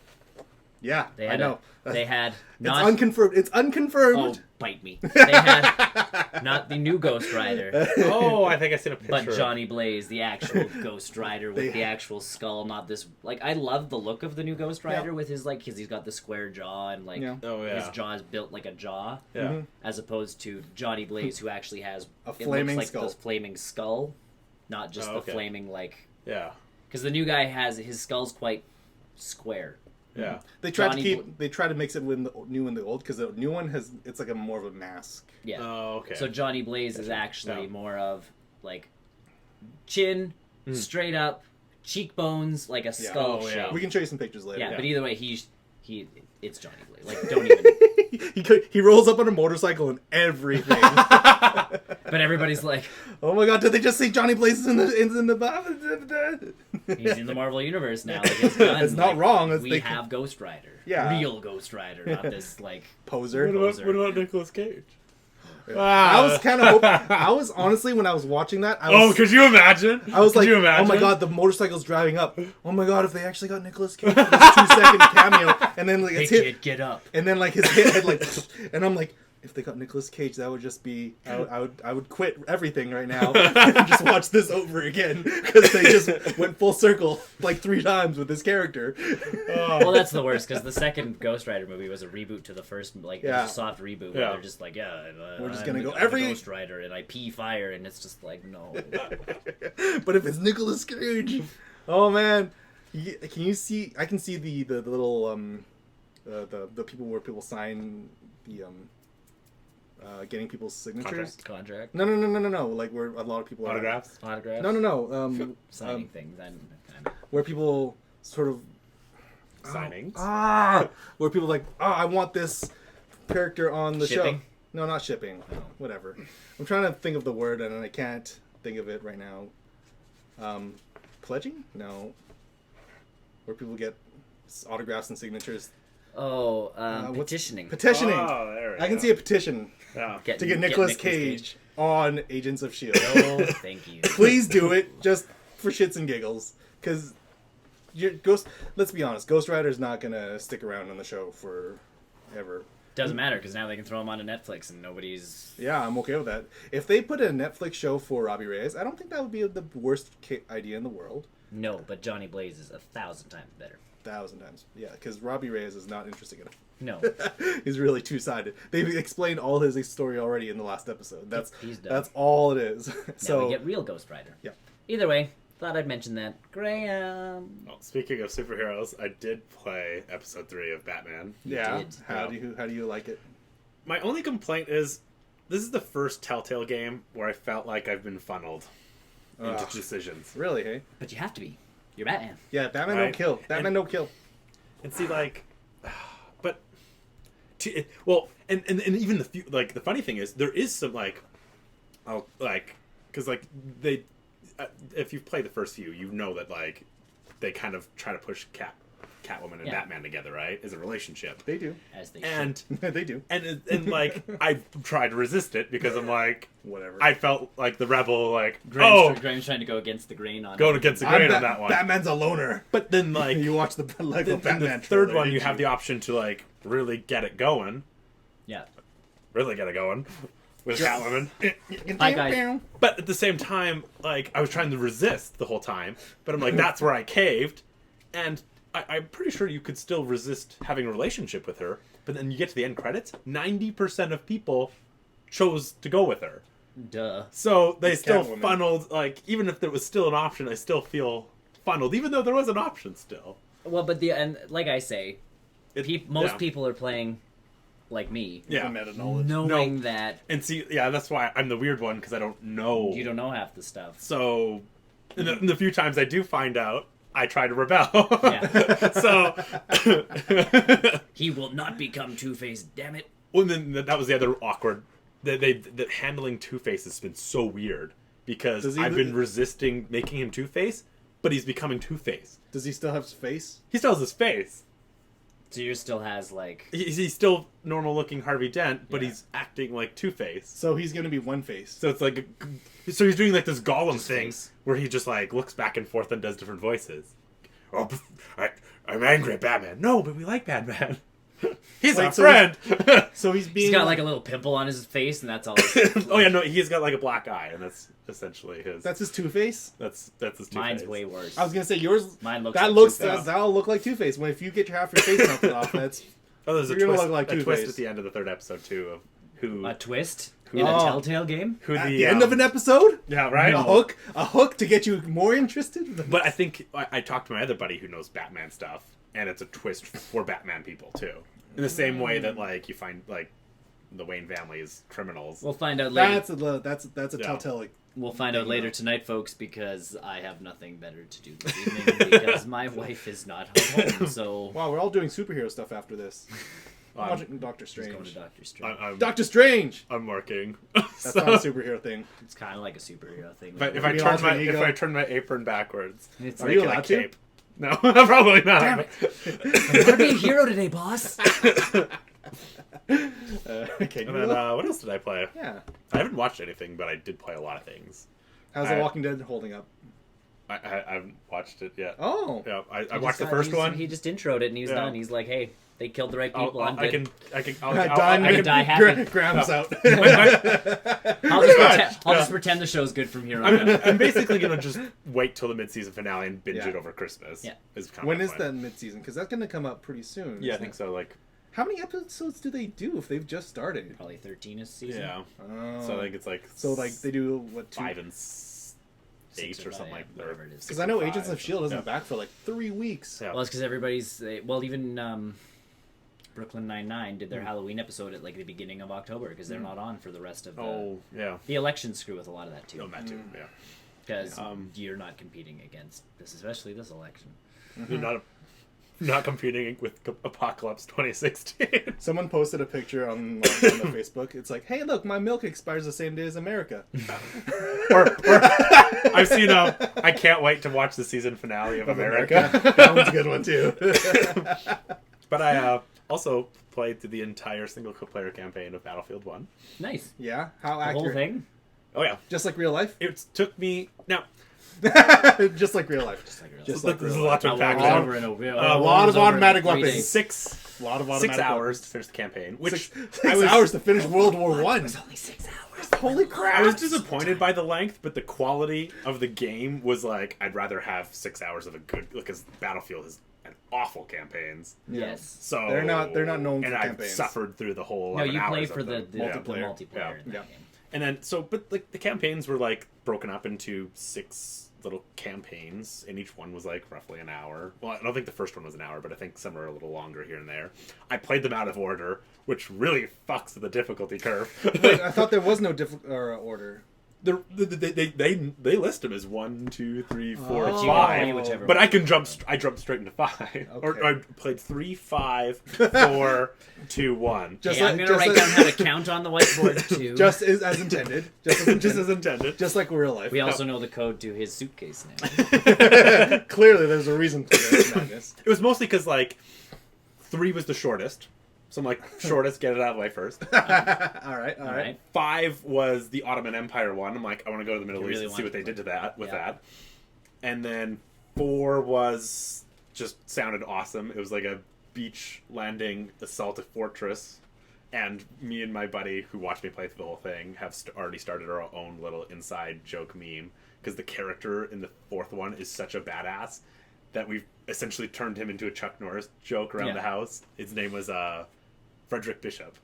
Yeah, I know. They had not... It's unconfirmed. It's unconfirmed. Oh, bite me. They had not the new Ghost Rider. Oh, I think I seen a picture. But Johnny Blaze, the actual Ghost Rider with the actual skull, not this... Like, I love the look of the new Ghost Rider with his, like... Because he's got the square jaw and, like... His jaw is built like a jaw. Yeah. As opposed to Johnny Blaze, who actually has... A flaming skull. The flaming skull. Not just the flaming, like... Yeah. Because the new guy has... His skull's quite square. Yeah, they try to mix it with the new and the old because the new one it's like more of a mask. Yeah. Oh, okay. So Johnny Blaze is actually more of like chin straight up, cheekbones like a skull shape. We can show you some pictures later. Yeah, but either way, it's Johnny Blaze. Like, don't even. he rolls up on a motorcycle and everything. But everybody's like, "Oh my god, did they just see Johnny Blaze in the?" He's in the Marvel universe now. Like, it's not wrong. We have Ghost Rider. Yeah. Real Ghost Rider, not this like poser. What about Nicolas Cage? I was kind of I was honestly when I was watching that. Could you imagine? I was like, oh my god, the motorcycle's driving up. Oh my god, if they actually got Nicolas Cage for this 2-second cameo, and then like it's hey, hit, kid, get up, and then like his head like, and I'm like, if they got Nicolas Cage, that would just be I would quit everything right now and just watch this over again because they just went full circle like 3 times with this character. Well, that's the worst because the second Ghost Rider movie was a reboot to the first, like it was a soft reboot. Where they're just like, we're just gonna go I'm every Ghost Rider and I pee fire, and it's just like no. But if it's Nicolas Cage, oh man, can you see? I can see the little the people where people sign the getting people's signatures. Contract. No. Like where a lot of people autographs. No. Signing things. Where people sort of signings. Where people like, I want this character on the shipping? show. No, not shipping. No, whatever. I'm trying to think of the word and I can't think of it right now. Pledging? No. Where people get autographs and signatures. Petitioning. Petitioning. Oh, there we go. I can see a petition to get Nicolas Cage on Agents of S.H.I.E.L.D. Oh, thank you. Please do it, just for shits and giggles. Because, let's be honest, Ghost Rider's not going to stick around on the show forever. Doesn't matter, because now they can throw him onto Netflix and nobody's... Yeah, I'm okay with that. If they put a Netflix show for Robbie Reyes, I don't think that would be the worst idea in the world. No, but Johnny Blaze is 1,000 times better. 1,000 times. Yeah, because Robbie Reyes is not interesting enough. No. He's really two-sided. They've explained all his story already in the last episode. He's done. That's all it is. Now we get real Ghost Rider. Yeah. Either way, Thought I'd mention that. Graham. Well, speaking of superheroes, I did play episode 3 of Batman. Yeah. did. How do you like it? My only complaint is this is the first Telltale game where I felt like I've been funneled into decisions. Really, hey? But you have to be. You're Batman. Yeah, Batman Right. don't kill. Batman don't kill. And see, like, but, well, and even the funny thing is there is some because like they, if you've played the first few, you know that like they kind of try to push Catwoman and Batman together, right? As a relationship. They do. As they And They do. and like I tried to resist it because I'm like Whatever. I felt like the rebel, like Graham's trying to go against the grain on going it. against the grain on that one. Batman's a loner. But then like You watch the Lego then Batman the third trailer, one, you didn't have the option to like really get it going, Yeah. with Catwoman. Hi, guys. But at the same time, like I was trying to resist the whole time. But I'm like, that's where I caved, and I'm pretty sure you could still resist having a relationship with her. But then you get to the end credits, 90% of people chose to go with her. Duh. So they It's still Catwoman. funneled, like, even if there was still an option, I still feel funneled, even though there was an option still. Well, but and like I say, most people are playing like me, Yeah. Meta knowledge. knowing that And see, yeah, that's why I'm the weird one, because I don't know. you don't know half the stuff. So, in the few times I do find out, I try to rebel. Yeah. So, He will not become Two-Face, damn it. well, then that was the other awkward. That handling Two-Face has been so weird, because Does he I've been resisting making him Two-Face, but he's becoming Two-Face. Does he still have his face? He still has his face. So yours still has like He's still normal-looking Harvey Dent, but Yeah. he's acting like Two-Face. So he's gonna be one face. So it's like, so he's doing like this Gollum thing face. where he just like looks back and forth and does different voices. Oh, I'm angry at Batman. No, but we like Batman. He's Wait, our so friend. So he's being. he's got like a little pimple on his face, and that's all. Oh yeah, no, he's got like a black eye, and that's essentially his. That's his Two Face. That's his Two-Face. Mine's way worse. I was gonna say yours. Mine looks. That like looks. Two-Face. That'll look like Two Face. When if you get half your face melted off, that's Oh, there's a You're gonna twist. look like a twist Two-Face. at the end of the third episode too of who A twist Who- in a Oh. Telltale game. who at the, the end of an episode. yeah, right. A hook to get you more interested. But I think I talked to my other buddy who knows Batman stuff, and it's a twist for Batman people too. In the same way that like you find like the Wayne family is criminals. We'll find out later. That's a Yeah. Telltale. We'll find out later tonight, folks, because I have nothing better to do this evening because my wife is not home. So Wow, we're all doing superhero stuff after this. I'm, Watching Doctor she's going to Strange. Doctor Strange. I'm, Doctor Strange. I'm working. That's So, not a superhero thing. It's kind of like a superhero thing. if I Maybe turn alter my ego. apron backwards, It's Are like, you make it a allowed to? cape. No, probably not. damn it! I'm gonna be a hero today, boss. Okay. And then what else did I play? Yeah. I haven't watched anything, but I did play a lot of things. How's The Walking Dead holding up? I haven't watched it yet. Oh. Yeah, I He watched the just- first he's- one. He just introed it and he's Yeah. done. He's like, hey, they killed the right people. I'm I good. I'll Done. I can die happy. Graham's out. I'll just pretend the show's good from here on I'm, out. I'm basically gonna just wait till the mid-season finale and binge Yeah. it over Christmas. Yeah. Is kind of When my is plan. that mid-season? Because that's going to come up pretty soon. Yeah, I isn't think it? so. Like, How many episodes do they do if they've just started? Probably 13 is season. yeah. Oh. So I think it's like So like they do what? 5 and 6 8 or something like that. whatever it is. Because I know five. Agents of Shield isn't Yeah. back for like 3 weeks. Yeah. Well, it's because everybody's even Brooklyn Nine-Nine did their Halloween episode at like the beginning of October because they're not on for the rest of the. Oh, yeah. The elections screw with a lot of that Oh, too, that too. Yeah. because Um, you're not competing against this, especially this election. You're not competing with Apocalypse 2016. Someone posted a picture on the Facebook. It's like, hey, look, my milk expires the same day as America. or I've seen I can't wait to watch the season finale of America. That one's a good one too. But I also played through the entire single-player campaign of Battlefield 1. Nice. Yeah, how The accurate? whole thing. Oh yeah, Just like real life. it took me now. Just like real life. Just like real Just life. like There's a real lot to That unpack. was there. over and over. A lot of automatic weapons. 6 A lot of automatic 6 hours weapons. to finish the campaign, which 6 hours to finish World War One. It was only 6 hours. Holy crap! I was disappointed by the length, but the quality of the game was like I'd rather have 6 hours of a good because Battlefield has an awful campaigns. Yes. So They're not known and for I've campaigns. suffered through the whole. No, 11 you play hours for of the multiplayer. multiplayer Yeah. in that Yeah. game. And then but like the campaigns were like broken up into 6 little campaigns, and each one was like roughly an hour. Well, I don't think the first one was an hour, but I think some are a little longer here and there. I played them out of order, which really fucks the difficulty curve. Wait, I thought there was no order. They list them as 1, 2, 3, 4, But you can 5. play whichever But one. I jumped straight into 5. Or Okay. I played 3, 5, 4, 2, 1. Just Okay, like- I'm gonna just write like- down how to count on the whiteboard too. Just as intended. Just as intended. Just like real life. we also know the code to his suitcase now. Clearly, there's a reason for this madness. It was mostly because, like, 3 was the shortest. So I'm like, shortest, get it out of the way first. all right. All right. 5 was the Ottoman Empire one. I'm like, I want to go to the Middle You East really and see want what they to- did to that with Yeah. that. And then 4 was just sounded awesome. It was like a beach landing assault a fortress. And me and my buddy, who watched me play through the whole thing, have already started our own little inside joke meme. Because the character in the 4th one is such a badass that we've essentially turned him into a Chuck Norris joke around Yeah. the house. His name was Frederick Bishop.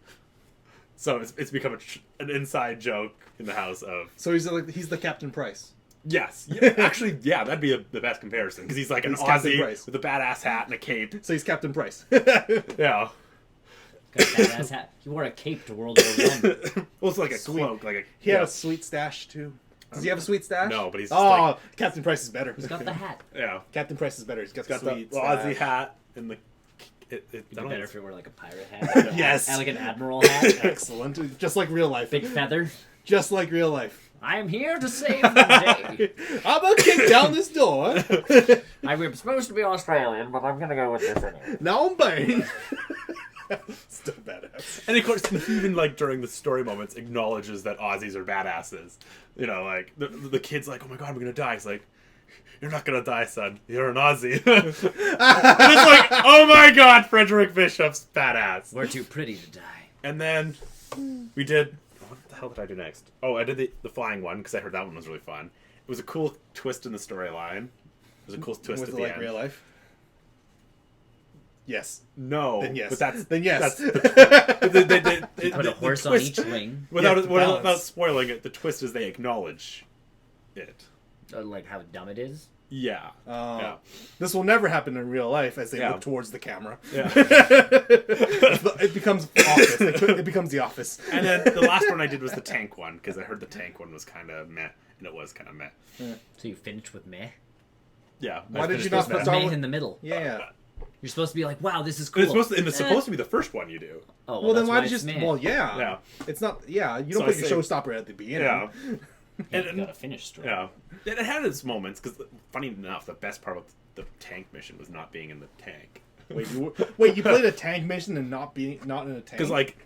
So it's become an inside joke in the house of... So he's the Captain Price. Yes. Yeah, actually, yeah, that'd be the best comparison. Because he's like an He's Captain Aussie Price. with a badass hat and a cape. So he's Captain Price. Yeah. Got a badass hat. He wore a cape to World War I. Well, it's like a Sweet. cloak. Like a, He had yeah. a sweet stash too. Does he have a sweet stash? No, but he's just Oh, like... Captain Price is better. He's got the hat. Yeah. Captain Price is better. He's got, Got the the sweet Aussie stash. hat and the... I It'd be don't know. better if it were like a pirate hat. Yes. And like an admiral hat. Excellent. Just like real life. Big feather. Just like real life. I am here to save the day. I'm gonna kick down this door. I'm supposed to be Australian, but I'm gonna go with this anyway. Now I'm bang. Still badass. And of course, he even like during the story moments acknowledges that Aussies are badasses. You know, like the kid's like, "Oh my god, we're gonna die." He's like, "You're not gonna die, son. You're an Aussie." And it's like, "Oh my god, Frederick Bishop's badass." We're too pretty to die. And then we did. What the hell did I do next? Oh, I did the flying one because I heard that one was really fun. It was a cool twist in the storyline. It was a cool twist Was at it the like end. real life? Yes. No, Then yes. but that's Then yes. they Put a horse on each wing. Without You have to balance. without spoiling it, the twist is they acknowledge it. Like how dumb it is. Yeah. Yeah. This will never happen in real life as they Yeah. look towards the camera. Yeah. It becomes office. It becomes the office. And then the last one I did was the tank one because I heard the tank one was kind of meh, and it was kind of meh. So you finished with meh. Yeah. Why I did you finished not with put meh. Star Meh Wars- in the middle. Yeah. You're supposed to be like, wow, this is But cool. it's supposed to be the first one you do. Oh, Well, then that's why did it's you just? meh. Well, yeah. Yeah. It's not. Yeah, you So don't I put your saved- showstopper at the beginning. Yeah. You And, gotta finish story. yeah. It had its moments because, funny enough, the best part of the tank mission was not being in the tank. Wait, you played a tank mission and not in a tank? Because like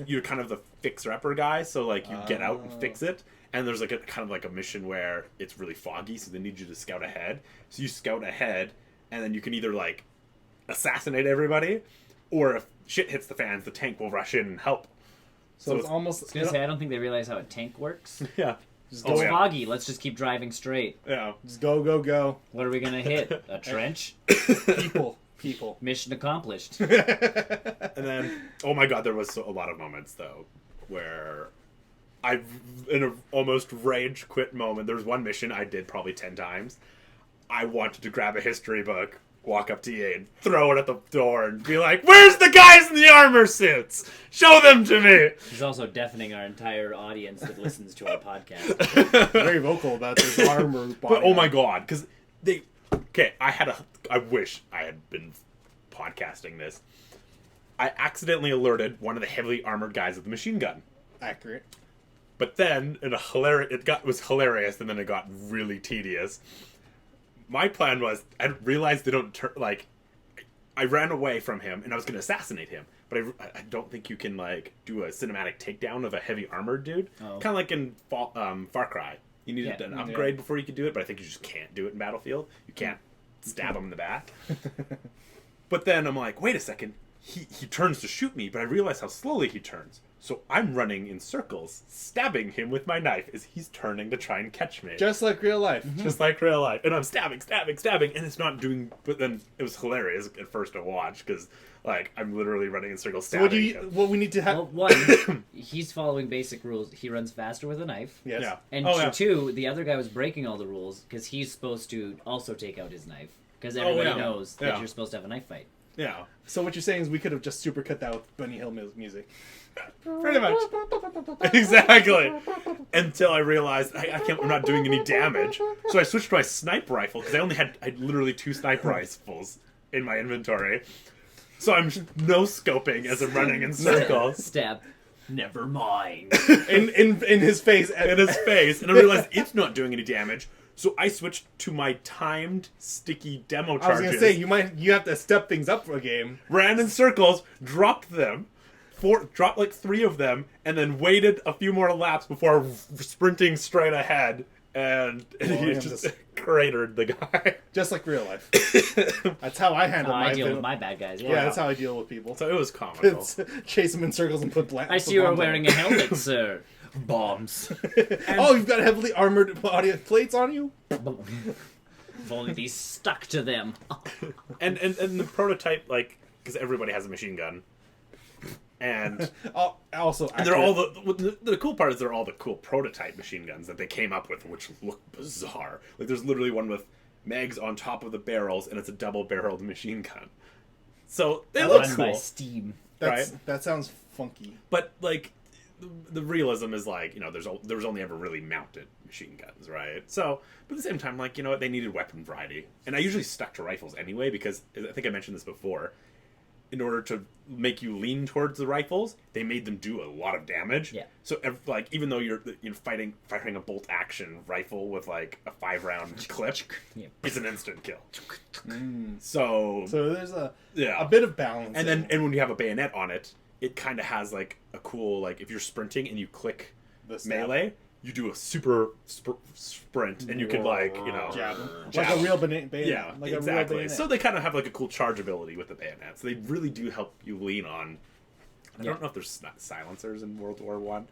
you're kind of the fixer-upper guy, so like you get out and fix it. And there's like a kind of like a mission where it's really foggy, so they need you to scout ahead. So you scout ahead, and then you can either like assassinate everybody, or if shit hits the fans, the tank will rush in and help. so it's almost. I was gonna say, I don't think they realize how a tank works. Yeah. It's Oh, yeah. foggy. Let's just keep driving straight. Yeah. Just go, go, go. What are we gonna hit? A trench? People. Mission accomplished. And then, oh my god, there was a lot of moments though where I, in a almost rage quit moment. There was one mission I did probably 10 times. I wanted to grab a history book, walk up to EA, and throw it at the door, and be like, "Where's the guys in the armor suits? Show them to me!" He's also deafening our entire audience that listens to our podcast. Very vocal about this armor. But oh my god, because they. Okay, I wish I had been podcasting this. I accidentally alerted one of the heavily armored guys with the machine gun. Accurate. But then, it was hilarious, and then it got really tedious. My plan was, I realized they don't turn, like, I ran away from him, and I was going to assassinate him. But I don't think you can, like, do a cinematic takedown of a heavy armored dude. Oh. Kind of like in Far Cry. You needed an upgrade before you could do it, but I think you just can't do it in Battlefield. You can't stab him in the back. But then I'm like, wait a second. He turns to shoot me, but I realize how slowly he turns. So I'm running in circles, stabbing him with my knife as he's turning to try and catch me. Just like real life. Just like real life. And I'm stabbing, and it's not doing... But then it was hilarious at first to watch, because, Like, I'm literally running in circles So stabbing. what we need to have? Well, one, he's following basic rules. He runs faster with a knife. Yes. Yeah. And Oh, yeah. two, the other guy was breaking all the rules because he's supposed to also take out his knife. Because everybody yeah. knows that Yeah. you're supposed to have a knife fight. Yeah. So what you're saying is we could have just supercut that with Bunny Hill music. Pretty much. Exactly. Until I realized I'm not doing any damage. So I switched to my sniper rifle because I had literally 2 sniper rifles in my inventory. So I'm no scoping as I'm running in circles Stab. Never mind. in his face. in his face, and I realized it's not doing any damage. So I switched to my timed sticky demo I was charges. gonna say you have to step things up for a game. Ran in circles, dropped them, dropped like 3 of them, and then waited a few more laps before sprinting straight ahead, and he just cratered the guy. Just like real life. That's how I handle I my deal with villain. my bad guys. Yeah, Yeah. that's how I deal with people. So it was comical. It's chase them in circles and put I see you're wearing a helmet, sir. Bombs. Oh, you've got heavily armored body plates on you? If only these stuck to them. and the prototype, like, because everybody has a machine gun, and Also, they're all the cool part is they're all the cool prototype machine guns that they came up with, which look bizarre. Like, there's literally one with mags on top of the barrels, and it's a double-barreled machine gun. So they look Run by cool, steam. That sounds funky. but like the realism is like, you know, there was only ever really mounted machine guns, right? So, but at the same time, like, you know, they needed weapon variety, and I usually stuck to rifles anyway because I think I mentioned this before. In order to make you lean towards the rifles, they made them do a lot of damage. Yeah. So, like, even though you're firing a bolt action rifle with like a 5-round clip, Yeah. it's an instant kill. Mm. So there's a yeah, bit of balance. and when you have a bayonet on it, it kind of has like a cool, like, if you're sprinting and you click the stab. melee, you do a super sprint, and you can, like, you know, Jab. jab. Like a real bayonet. Yeah, like A real exactly. bayonet. So they kind of have like a cool charge ability with the bayonets. They really do help you lean on. I don't know if there's silencers in World War One,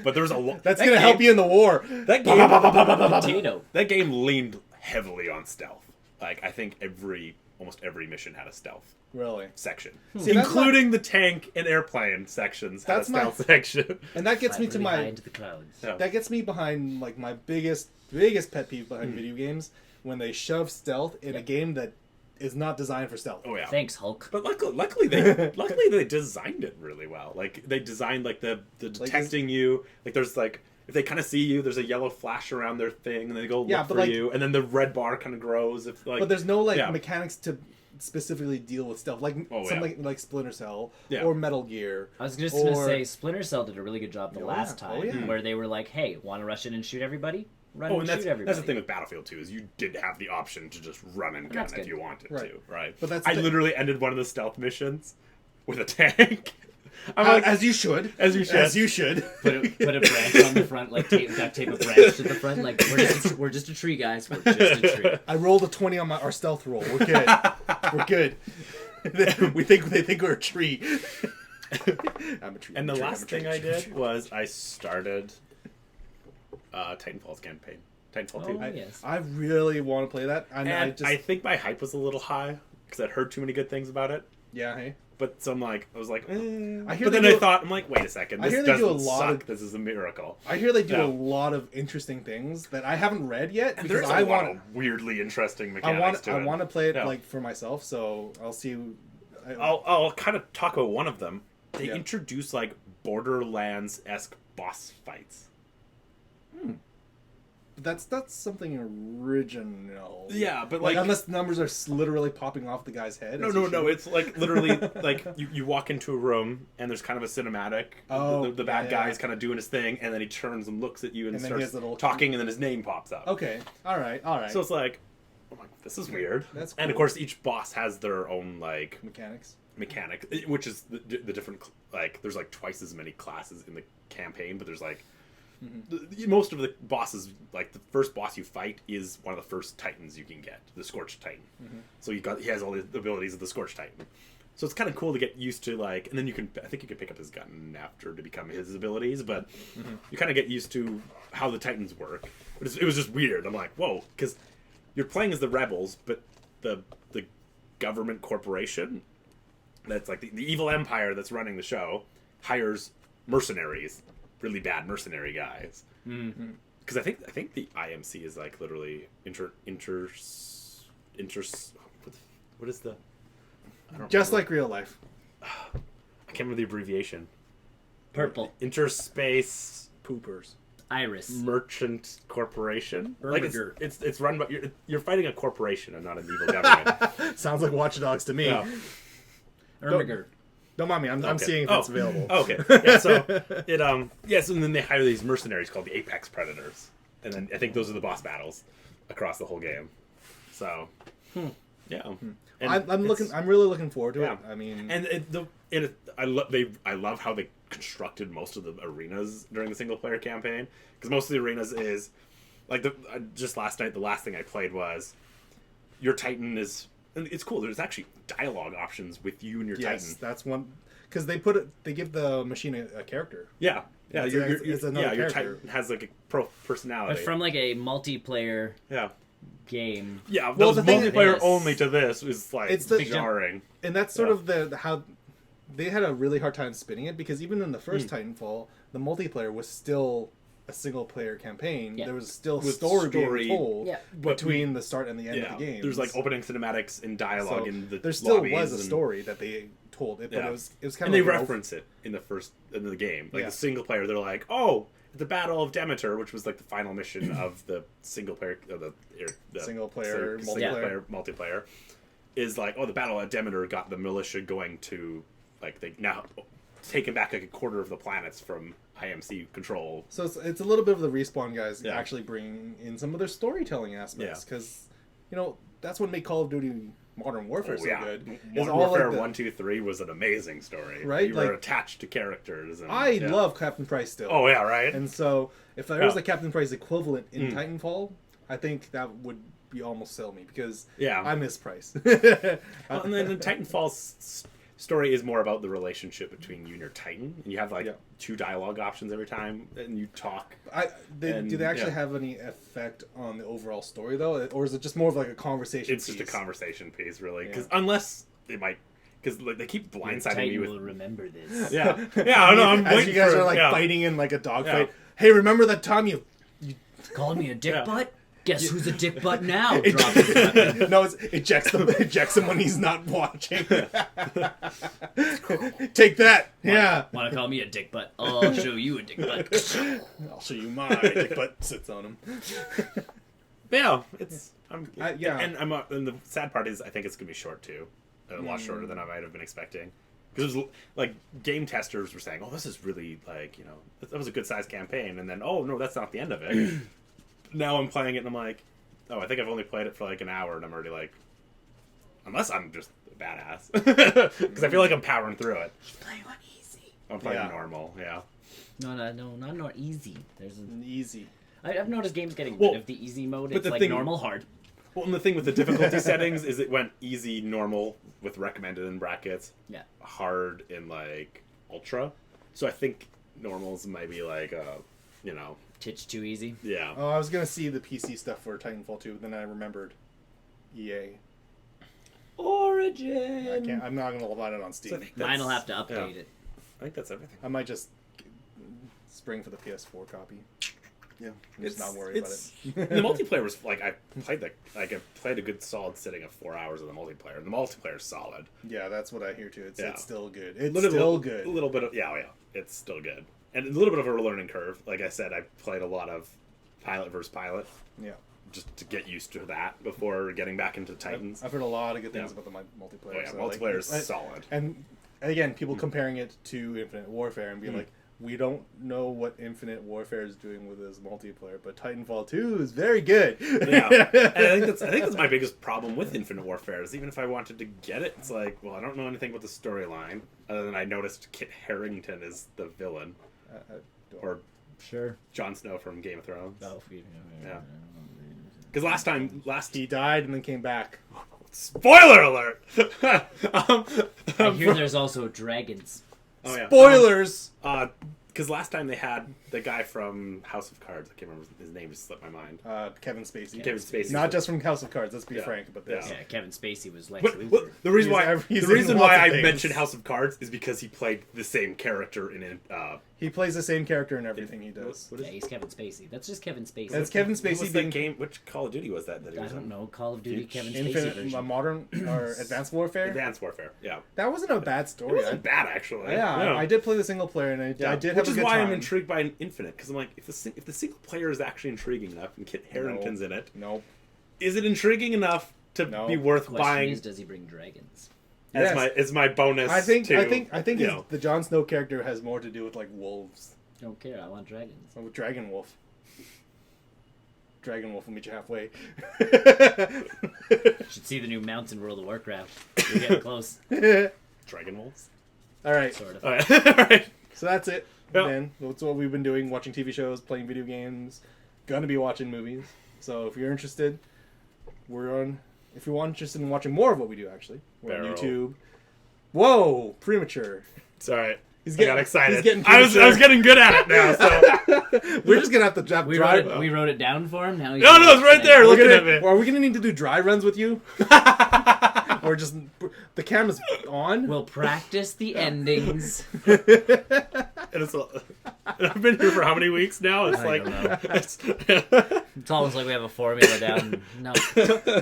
but there's a lot. That's going to help you in the war. That game, Potato. that game leaned heavily on stealth. Like, I think almost every mission had a stealth Really. section, See, that's including the tank and airplane sections had a That's my- stealth section. And that gets me Fly to really my high into the clouds. Yeah. that gets me behind like my biggest pet peeve behind video games when they shove stealth in a game that is not designed for stealth. Oh yeah. Thanks, Hulk. But luckily they designed it really well. Like, they designed like the detecting you. Like, there's like, if they kind of see you, there's a yellow flash around their thing, and they go look Yeah, for but, like- you, and then the red bar kind of grows. If like, But there's no like yeah. mechanics to specifically deal with stealth, like Oh, something like Splinter Cell Yeah. or Metal Gear. I was just going to Or- say, Splinter Cell did a really good job the Oh, last yeah. time, Oh, yeah. where they were like, hey, want to rush in and shoot everybody? Run oh, and and shoot everybody. that's the thing with Battlefield 2 is you did have the option to just run and gun That's if good. you wanted Right. to, right? But that's I the- literally ended one of the stealth missions with a tank. I'm like, As you should. as you should. As you should. Put a branch on the front, like duct tape a branch to the front, like we're just a tree, guys. We're just a tree. I rolled a 20 on our stealth roll. We're good. We're good. they think we're a tree. I'm a tree. And the I'm a tree, last I'm a tree, thing I'm a I tree, I'm a did tree. was I started Titanfall's campaign. Titanfall 2. Oh, yes. I really want to play that. And I And just I think my hype was a little high because I'd heard too many good things about it. yeah, hey. But so I was like, I hear but they then do I thought, I'm like, wait a second, I this hear they do doesn't a lot suck. of- This is a miracle. I hear they do Yeah. a lot of interesting things that I haven't read yet And because there's I a lot want of weirdly interesting I mechanics to it. want to play it Yeah. like for myself, so I'll see. I'll kind of talk about one of them. They Yeah. introduce like Borderlands-esque boss fights. That's something original. Yeah, but Like, like unless numbers are literally popping off the guy's head. No, as no, you no. should. It's like literally like you walk into a room and there's kind of a cinematic. Oh, the bad yeah, guy's yeah. kind of doing his thing, and then he turns and looks at you and, And then he starts has little- talking, and then his name pops up. Okay. All right. So it's like, oh my, this is weird. That's And of cool. course, each boss has their own like Mechanics. mechanic, which is the different. Like, there's like twice as many classes in the campaign, but there's like. Most of the bosses, like the first boss you fight is one of the first Titans you can get, the Scorched Titan. So he has all the abilities of the Scorched Titan. So it's kind of cool to get used to, like, and then I think you can pick up his gun after to become his abilities, but you kind of get used to how the Titans work. But it was just weird. I'm like, whoa, because you're playing as the rebels, but the government corporation that's like the evil empire that's running the show hires mercenaries, really bad mercenary guys. Because I think the IMC is like literally what is the? I don't Just remember. like real life. I can't remember the abbreviation. Purple. Interspace Poopers. Iris. Merchant Corporation. Like Burger. it's run by you're fighting a corporation and not an evil government. Sounds like Watch Dogs to me. Yeah. Ermiger. Don't mind me. I'm Okay. seeing if it's available. Okay. Yeah. So it yes, and then they hire these mercenaries called the Apex Predators, and then I think those are the boss battles across the whole game. So yeah. And I'm really looking forward to Yeah. it. I mean, and I love how they constructed most of the arenas during the single player campaign, because most of the arenas is like just last night the last thing I played was your Titan is, and it's cool, there's actually dialogue options with you and your yes, Titan. that's one, because they give the machine a character. Yeah It's another your character. Titan has like a personality. But from like a multiplayer yeah game. well Well, the the thing multiplayer is- only to this is like It's the- Big jump. jarring. And that's sort of the how they had a really hard time spinning it, because even in the first Titanfall, the multiplayer was still a single player campaign. Yeah. There was still With story story. being told Yeah. between the start and the end Yeah, of the game. there's like opening cinematics and dialogue in the there still lobbies was a and- story that they told it, but Yeah. it was kind and of they like reference it in the game. Like Yeah. the single player, they're like, "Oh, the Battle of Demeter," which was like the final mission of the single player, the Single player, multiplayer, is like, "Oh, the Battle of Demeter got the militia going to like they now taken back like a quarter of the planets from IMC control." So it's a little bit of the Respawn guys Yeah. actually bringing in some of their storytelling aspects, Yeah. because that's what made Call of Duty Modern Warfare so good. Is Modern all Warfare like the- 1, 2, 3 was an amazing story. Right? You were Like- attached to characters. And, I yeah. love Captain Price still. Oh yeah, right. And so, if there was Yeah. a Captain Price equivalent in Titanfall, I think that would be almost sell me, because Yeah. I miss Price. Well, and then the Titanfall's story is more about the relationship between you and your Titan. And you have like Yeah. 2 dialogue options every time, and you talk. Do they actually yeah. have any effect on the overall story though, or is it just more of like a conversation? It's just a piece? conversation piece, really. Yeah. Because unless they might, because like, they keep blindsiding me Titan with. will remember this. Yeah, yeah. I know. I'm As waiting you guys for, are like yeah. fighting in like a dogfight. Yeah. Hey, remember that time you? Calling me a dick Yeah. butt? Guess who's a dick butt now? It, Drop it. no, it ejects him when he's not watching. Take that. Yeah. Want to call me a dick butt? I'll show you a dick butt. I'll show you my dick butt sits on him. Yeah, it's. yeah. And the sad part is, I think it's gonna be short too, a lot shorter than I might have been expecting. Because like game testers were saying, "Oh, this is really like that was a good sized campaign," and then, "Oh no, that's not the end of it." Now I'm playing it and I'm like, "Oh, I think I've only played it for like an hour," and I'm already like, unless I'm just a badass, because I feel like I'm powering through it. Playing on easy. I'm playing Yeah. normal, yeah. No, not easy. There's Easy. I've noticed games getting Well, rid of the easy mode. but It's the like thing- normal, hard. Well, and the thing with the difficulty settings is it went easy, normal with recommended in brackets, Yeah. hard in like ultra. So I think normals might be like Titch too easy. yeah. Oh, I was gonna see the PC stuff for Titanfall 2, then I remembered EA. Origin. I'm not gonna line it on So I Steam. think Mine will have that's- to update yeah. it. I think that's everything. I might just spring for the PS4 copy. Yeah, I'm just not worried about it. The multiplayer was like I played a good solid sitting of 4 hours of the multiplayer. The multiplayer's solid. Yeah, that's what I hear too. Yeah. It's still good. It's Little- still good. A little bit of yeah, it's still good, and a little bit of a learning curve. Like I said, I played a lot of pilot versus pilot Yeah. just to get used to that before getting back into Titans. I've heard a lot of good things Yeah. about the multiplayer. Oh yeah, so, multiplayer like, is solid. And again, people comparing it to Infinite Warfare and being like, we don't know what Infinite Warfare is doing with this multiplayer, but Titanfall 2 is very good. Yeah, and I think that's my biggest problem with Infinite Warfare is even if I wanted to get it, it's like, well, I don't know anything about the storyline other than I noticed Kit Harington is the villain or Sure. Jon Snow from Game of Thrones. Oh, Yeah. Because last he died and then came back. spoiler alert. I hear there's also dragons. Oh yeah. Spoilers! because last time they had the guy from House of Cards. I can't remember his name; just slipped my mind. Kevin Spacey. Kevin Spacey. Not just from House of Cards. Let's be Yeah. frank about this. Yeah, Kevin Spacey was Lex But, Luthor. the reason He's the reason in why lots of I things. mentioned House of Cards is because he played the same character in He plays the same character in everything he does. what Yeah, is he's Kevin Spacey. That's just Kevin Spacey. That's Kevin What's Spacey that being game? Which Call of Duty was that? That he I was don't in? know. Call of Duty, Kevin Spacey Infinite, version. modern or Advanced Warfare. Advanced Warfare. Yeah, That wasn't a bad it story. wasn't bad actually. Yeah, I did play the single player, and I did have Which a is good why time. I'm intrigued by an Infinite, because I'm like, if the single player is actually intriguing enough, and Kit Harington's in it, Nope. is it intriguing enough to No. be worth Question buying is, does he bring dragons? Yes. as my bonus? I think to, his, you know. the Jon Snow character has more to do with like wolves. Don't care. I want dragons. With Dragon Wolf. Dragon Wolf will meet you halfway. Should see the new mounts in World of Warcraft. We're getting close, Dragon Wolves. All right, sort of. All right, all right. so that's it. Yeah. Then that's what we've been doing: watching TV shows, playing video games, gonna be watching movies. So if you're interested, we're on. If you're interested in watching more of what we do, actually, we're on Barrel. YouTube. Whoa, premature. It's all right. He's I got excited. He's getting I was premature. getting good at it now. So We're just gonna have to drive. We wrote it down for him. Now he's no, it's right there. We're Looking gonna, at me. are we gonna need to do dry runs with you? Or just the camera's on? We'll practice the endings. And I've been here for how many weeks now? It's I like don't know. it's, It's almost like we have a formula down. No.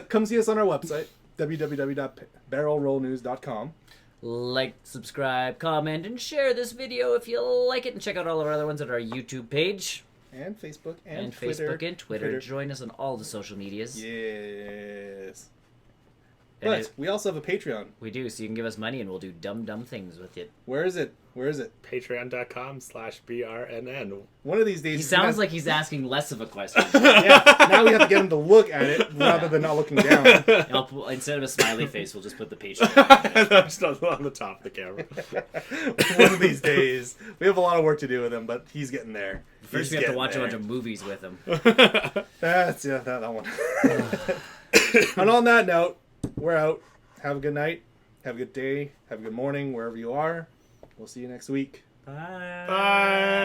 Come see us on our website, www.barrelrollnews.com. Like, subscribe, comment, and share this video if you like it. And check out all of our other ones at our YouTube page. And Facebook and, And Twitter. Facebook and Twitter. Join us on all the social medias. Yes. And But we also have a Patreon. we do, so you can give us money and we'll do dumb things with it. Where is it? Where is it? Patreon.com/BrNN. One of these days. He he's gonna- just like he's asking less of a question. Yeah, now we have to get him to look at it rather than not looking down. Instead of a smiley face, we'll just put the Patreon. I'm just on the top of the camera. One of these days. We have a lot of work to do with him, but he's getting there. First, we have to watch a bunch of movies with him. That's, yeah, that one. And on that note, we're out. Have a good night. Have a good day. Have a good morning, wherever you are. We'll see you next week. Bye. Bye.